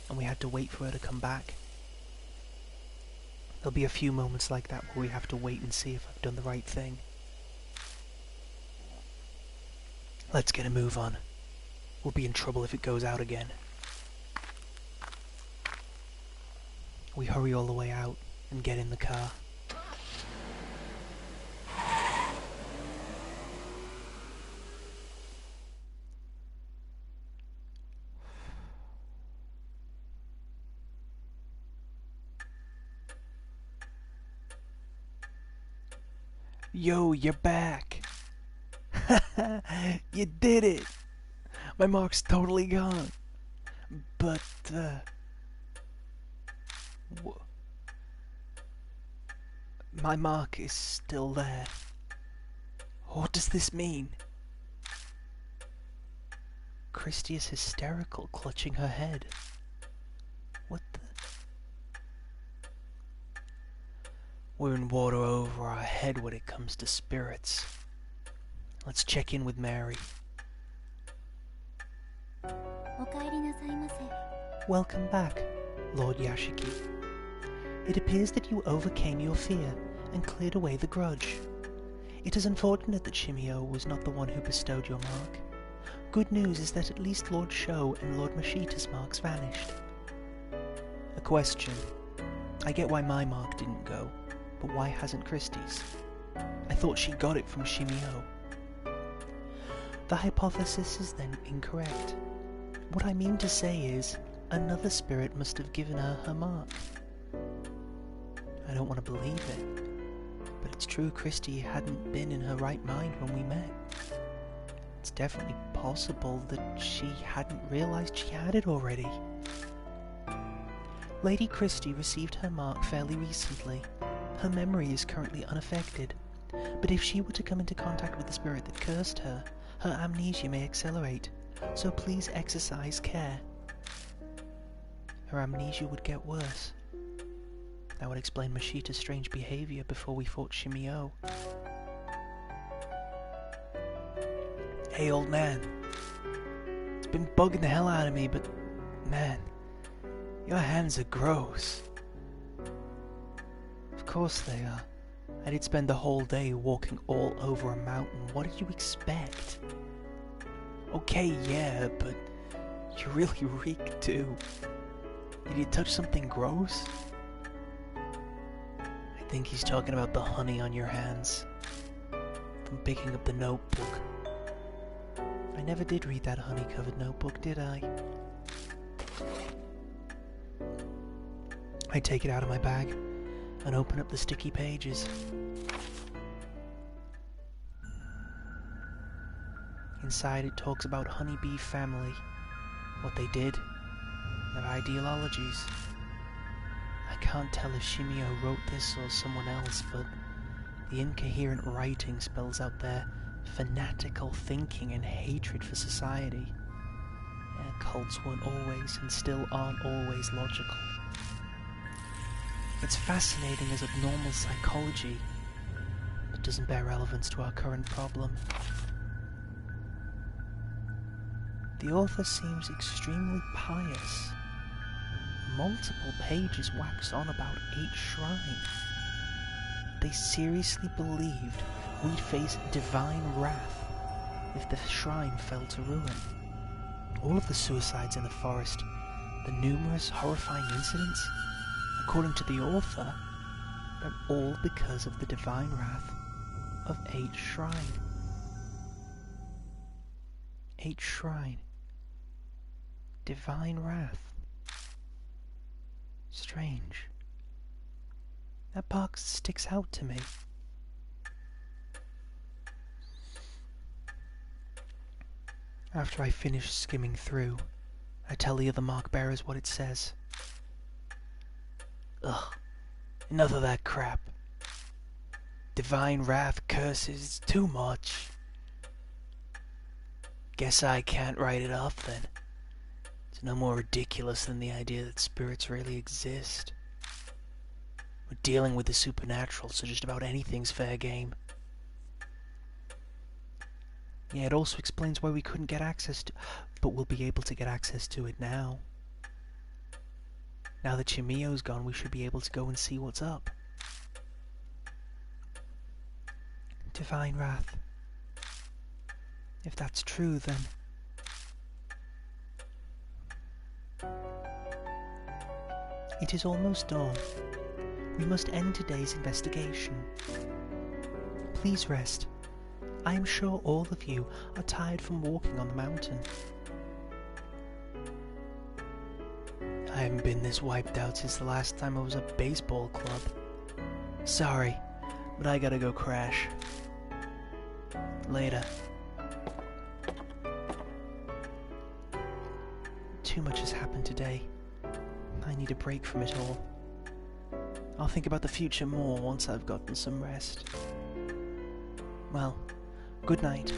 and we had to wait for her to come back? There'll be a few moments like that where we have to wait and see if I've done the right thing. Let's get a move on. We'll be in trouble if it goes out again. We hurry all the way out and get in the car. Yo, you're back! You did it! My mark's totally gone. But, my mark is still there. What does this mean? Christy is hysterical, clutching her head. What the? We're in water over our head when it comes to spirits. Let's check in with Mary. Welcome back, Lord Yashiki. It appears that you overcame your fear and cleared away the grudge. It is unfortunate that Shimio was not the one who bestowed your mark. Good news is that at least Lord Sho and Lord Mashita's marks vanished. A question. I get why my mark didn't go, but why hasn't Christie's? I thought she got it from Shimio. The hypothesis is then incorrect. What I mean to say is, another spirit must have given her her mark. I don't want to believe it, but it's true Christie hadn't been in her right mind when we met. It's definitely possible that she hadn't realized she had it already. Lady Christie received her mark fairly recently. Her memory is currently unaffected, but if she were to come into contact with the spirit that cursed her, her amnesia may accelerate, so please exercise care. Her amnesia would get worse. That would explain Mashita's strange behavior before we fought Shimio. Hey old man, it's been bugging the hell out of me, but man, your hands are gross. Of course they are. I did spend the whole day walking all over a mountain. What did you expect? Okay, yeah, but you really reek too. Did you touch something gross? I think he's talking about the honey on your hands. From picking up the notebook. I never did read that honey-covered notebook, did I? I take it out of my bag and open up the sticky pages. Inside it talks about Honeybee family, what they did, their ideologies. I can't tell if Shimio wrote this or someone else, but the incoherent writing spells out their fanatical thinking and hatred for society. Yeah, cults weren't always and still aren't always logical. It's fascinating as abnormal psychology, but doesn't bear relevance to our current problem. The author seems extremely pious. Multiple pages wax on about 8 shrines. They seriously believed we'd face divine wrath if the shrine fell to ruin. All of the suicides in the forest, the numerous horrifying incidents, according to the author, are all because of the divine wrath of 8 shrine. 8 shrine. Divine wrath. Strange. That box sticks out to me. After I finish skimming through, I tell the other mark bearers what it says. Ugh, Enough of that crap. Divine wrath, curses, it's too much. Guess I can't write it off then. It's no more ridiculous than the idea that spirits really exist. We're dealing with the supernatural, so just about anything's fair game. Yeah, it also explains why we couldn't get access to... But we'll be able to get access to it now. Now that Chimio's gone, we should be able to go and see what's up. Divine wrath. If that's true, then... It is almost dawn. We must end today's investigation. Please rest. I am sure all of you are tired from walking on the mountain. I haven't been this wiped out since the last time I was at baseball club. Sorry, but I gotta go crash. Later. Too much has happened today. I need a break from it all. I'll think about the future more once I've gotten some rest. Well, good night.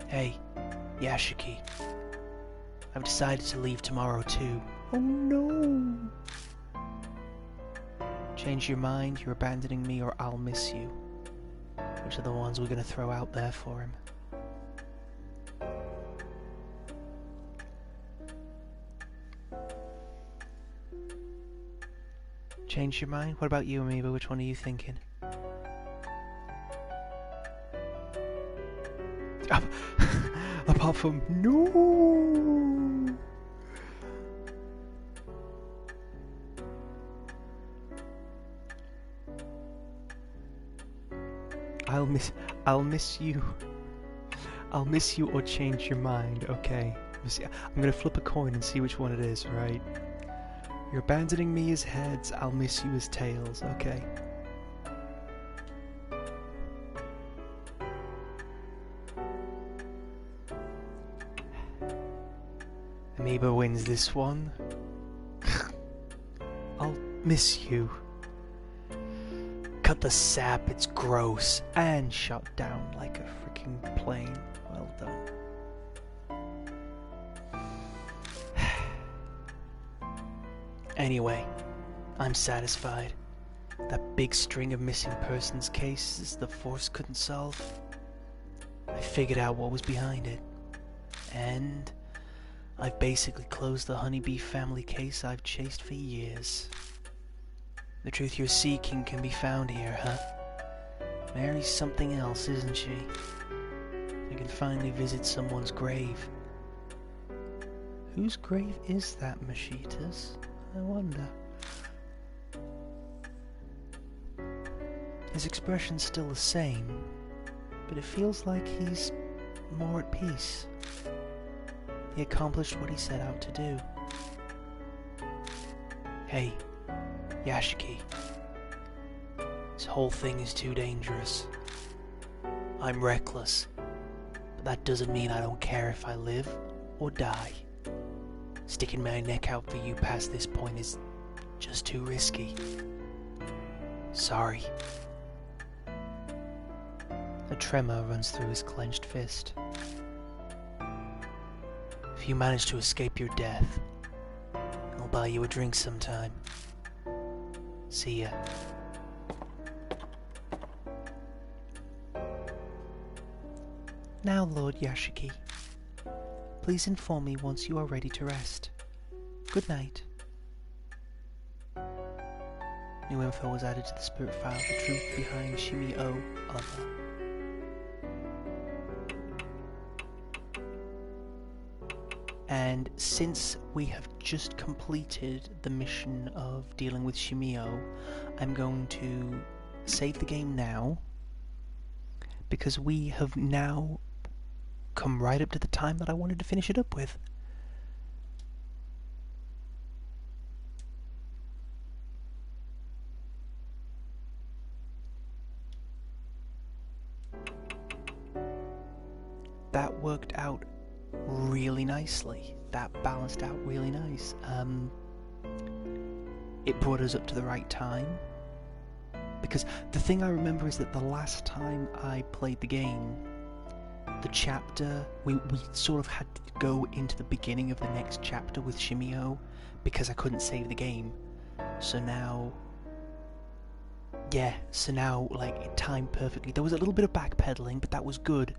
Hey, Yashiki. I've decided to leave tomorrow too. Oh no! Change your mind, you're abandoning me, or I'll miss you. Which are the ones we're gonna throw out there for him? Change your mind? What about you, Amoeba? Which one are you thinking? Apart from... No! I'll miss you. I'll miss you or change your mind, okay? I'm gonna flip a coin and see which one it is, right? You're abandoning me as heads, I'll miss you as tails, okay? Amoeba wins this one. I'll miss you. Cut the sap, it's gross. And shot down like a freaking plane. Well done. Anyway, I'm satisfied. That big string of missing persons cases the Force couldn't solve. I figured out what was behind it. And I've basically closed the honeybee family case I've chased for years. The truth you're seeking can be found here, huh? Mary's something else, isn't she? I can finally visit someone's grave. Whose grave is that, Mashitas? I wonder. His expression's still the same, but it feels like he's more at peace. He accomplished what he set out to do. Hey, Yashiki. This whole thing is too dangerous. I'm reckless, but that doesn't mean I don't care if I live or die. Sticking my neck out for you past this point is just too risky. Sorry. A tremor runs through his clenched fist. If you manage to escape your death, I'll buy you a drink sometime. See ya. Now, Lord Yashiki, please inform me once you are ready to rest. Good night. New info was added to the spirit file, the truth behind Shimi-O Other. And since we have just completed the mission of dealing with Shimi-O, I'm going to save the game now, because we have now come right up to the time that I wanted to finish it up with. That worked out really nicely. That balanced out really nice. it brought us up to the right time. Because the thing I remember is that the last time I played the game, the chapter, we sort of had to go into the beginning of the next chapter with Shimio because I couldn't save the game. So now, like, it timed perfectly. There was a little bit of backpedaling, but that was good.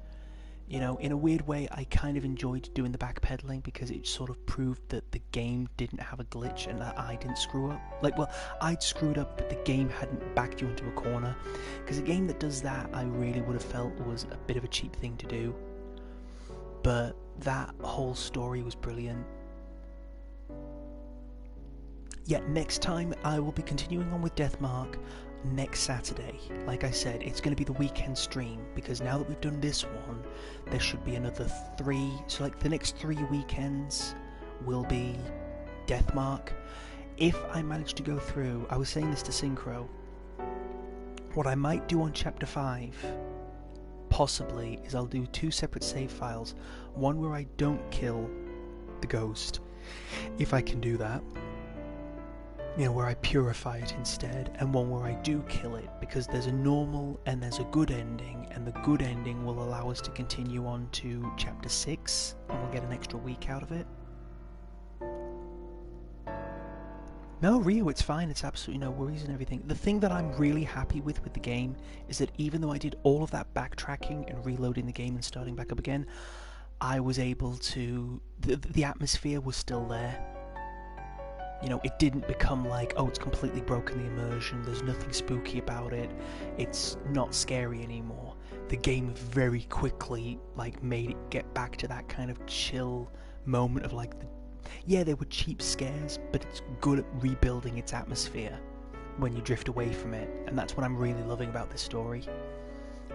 You know, in a weird way, I kind of enjoyed doing the backpedaling because it sort of proved that the game didn't have a glitch and that I didn't screw up. Like, well, I'd screwed up, but the game hadn't backed you into a corner. Because a game that does that, I really would have felt was a bit of a cheap thing to do. But that whole story was brilliant. Yeah, next time I will be continuing on with Deathmark next Saturday. Like I said, it's going to be the weekend stream, because now that we've done this one, there should be another 3, so like the next 3 weekends will be Deathmark. If I manage to go through, I was saying this to Synchro, what I might do on chapter 5, possibly, is I'll do 2 separate save files, one where I don't kill the ghost, if I can do that, you know, where I purify it instead, and one where I do kill it, because there's a normal and there's a good ending, and the good ending will allow us to continue on to chapter 6, and we'll get an extra week out of it. No, Rio, it's fine, it's absolutely no worries and everything. The thing that I'm really happy with the game is that even though I did all of that backtracking and reloading the game and starting back up again, I was able to... the atmosphere was still there. You know, it didn't become like, oh, it's completely broken the immersion, there's nothing spooky about it, it's not scary anymore. The game very quickly, like, made it get back to that kind of chill moment of, like, yeah, they were cheap scares, but it's good at rebuilding its atmosphere when you drift away from it, and that's what I'm really loving about this story.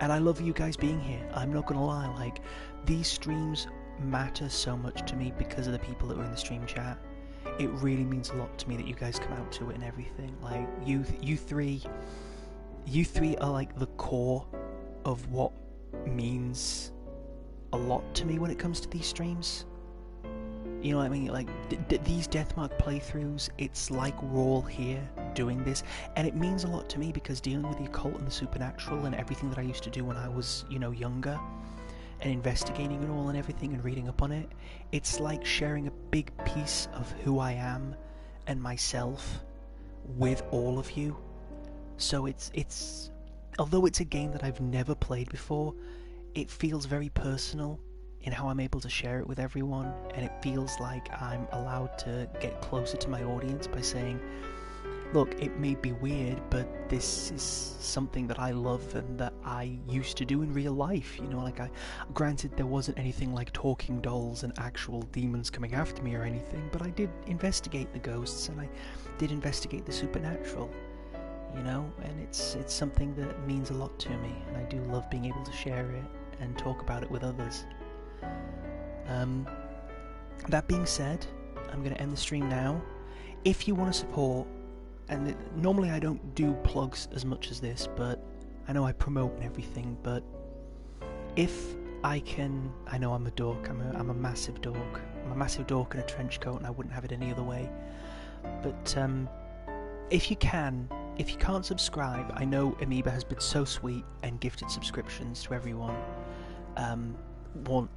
And I love you guys being here, I'm not gonna lie, like, these streams matter so much to me because of the people that were in the stream chat. It really means a lot to me that you guys come out to it and everything. Like, you three are like the core of what means a lot to me when it comes to these streams. You know what I mean? Like, these Deathmark playthroughs, it's like we're all here doing this, and it means a lot to me because dealing with the occult and the supernatural and everything that I used to do when I was, you know, younger, and investigating it all and everything and reading up on it, it's like sharing a big piece of who I am and myself with all of you. So it's although it's a game that I've never played before, it feels very personal in how I'm able to share it with everyone, and it feels like I'm allowed to get closer to my audience by saying, look, it may be weird, but this is something that I love and that I used to do in real life. You know, like, granted, there wasn't anything like talking dolls and actual demons coming after me or anything, but I did investigate the ghosts and I did investigate the supernatural, you know, and it's something that means a lot to me, and I do love being able to share it and talk about it with others. That being said, I'm going to end the stream now. If you want to support, and normally I don't do plugs as much as this, but I know I promote and everything, but if I can, I know I'm a dork, I'm a massive dork. I'm a massive dork in a trench coat, and I wouldn't have it any other way. But if you can't subscribe, I know Amoeba has been so sweet and gifted subscriptions to everyone,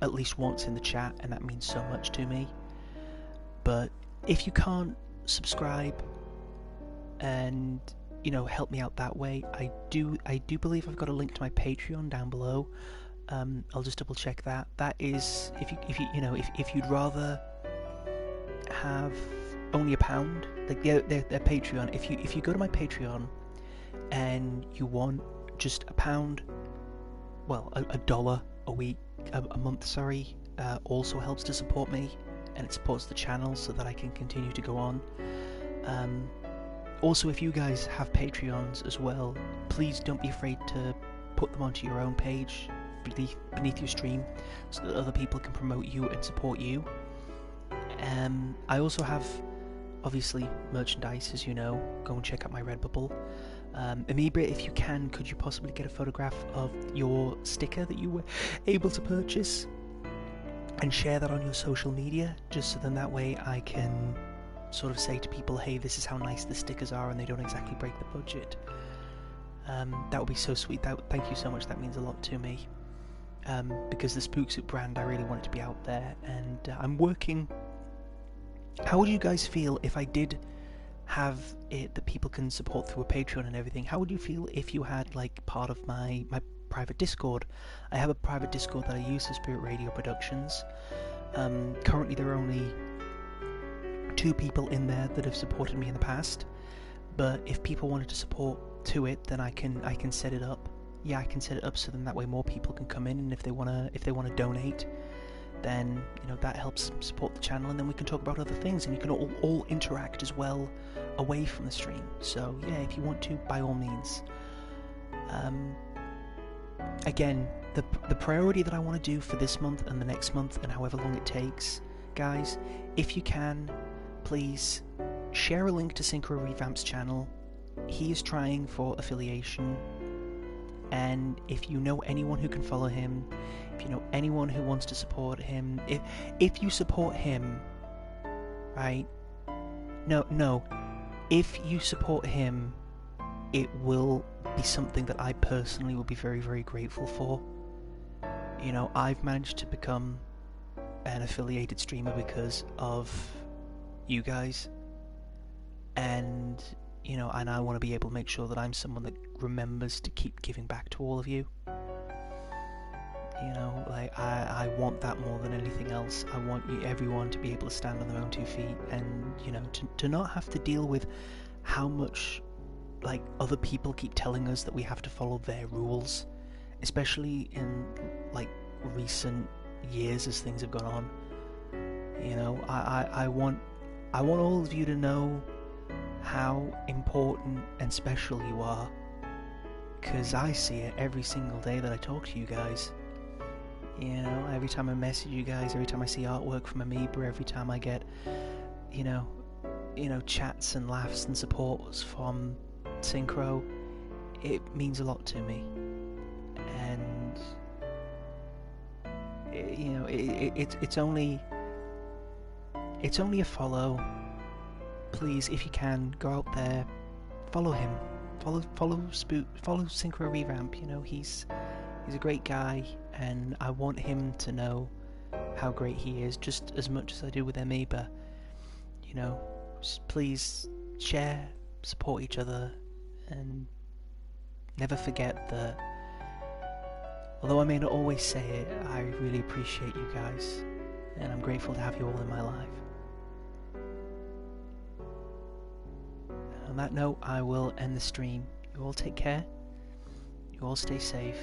at least once in the chat, and that means so much to me. But if you can't subscribe and, you know, help me out that way, I do believe I've got a link to my Patreon down below. I'll just double check that. That is, if you'd rather have only £1, like their Patreon. If you go to my Patreon and you want just £1, well, $1 a week, a month, sorry, also helps to support me, and it supports the channel so that I can continue to go on. Also, if you guys have Patreons as well, please don't be afraid to put them onto your own page beneath your stream so that other people can promote you and support you. I also have, obviously, merchandise, as you know. Go and check out my Redbubble. Amoeba, if you can, could you possibly get a photograph of your sticker that you were able to purchase and share that on your social media, just so then that way I can sort of say to people, hey, this is how nice the stickers are, and they don't exactly break the budget. That would be so sweet. Thank you so much. That means a lot to me. Because the Spooksuit brand, I really want it to be out there, and I'm working. How would you guys feel if I did have it that people can support through a Patreon and everything? How would you feel if you had like part of my private Discord? I have a private Discord that I use for Spirit Radio Productions. Currently there are only 2 people in there that have supported me in the past, but if people wanted to support to it, then I can set it up. Yeah, I can set it up so then that way more people can come in, and if they wanna donate, then that helps support the channel, and then we can talk about other things, and you can all interact as well away from the stream. So yeah, if you want to, by all means. Again, the priority that I want to do for this month and the next month and however long it takes, guys, if you can, please share a link to Synchro Revamp's channel. He is trying for affiliation, and if you know anyone who can follow him, if you know anyone who wants to support him, if you support him, right? No, if you support him, it will be something that I personally will be very, very grateful for. I've managed to become an affiliated streamer because of you guys, and and I want to be able to make sure that I'm someone that remembers to keep giving back to all of you. I want that more than anything else. I want everyone to be able to stand on their own 2 feet, and to not have to deal with how much other people keep telling us that we have to follow their rules, especially in recent years as things have gone on. I want all of you to know how important and special you are, because I see it every single day that I talk to you guys. Every time I message you guys, every time I see artwork from Amoeba, every time I get chats and laughs and supports from Synchro, it means a lot to me. And it's only a follow. Please, if you can, go out there, follow him, follow Synchro Revamp. He's a great guy, and I want him to know how great he is, just as much as I do with Amoeba. Please share, support each other, and never forget that although I may not always say it, I really appreciate you guys, and I'm grateful to have you all in my life. On that note, I will end the stream. You all take care. You all stay safe.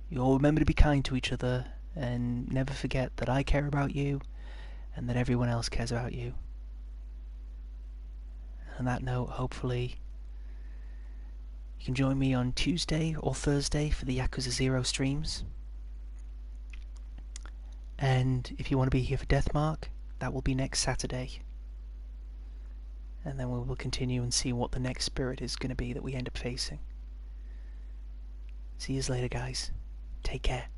You all remember to be kind to each other, and never forget that I care about you, and that everyone else cares about you. On that note, hopefully you can join me on Tuesday or Thursday for the Yakuza 0 streams. And if you want to be here for Deathmark, that will be next Saturday. And then we will continue and see what the next spirit is going to be that we end up facing. See you later, guys. Take care.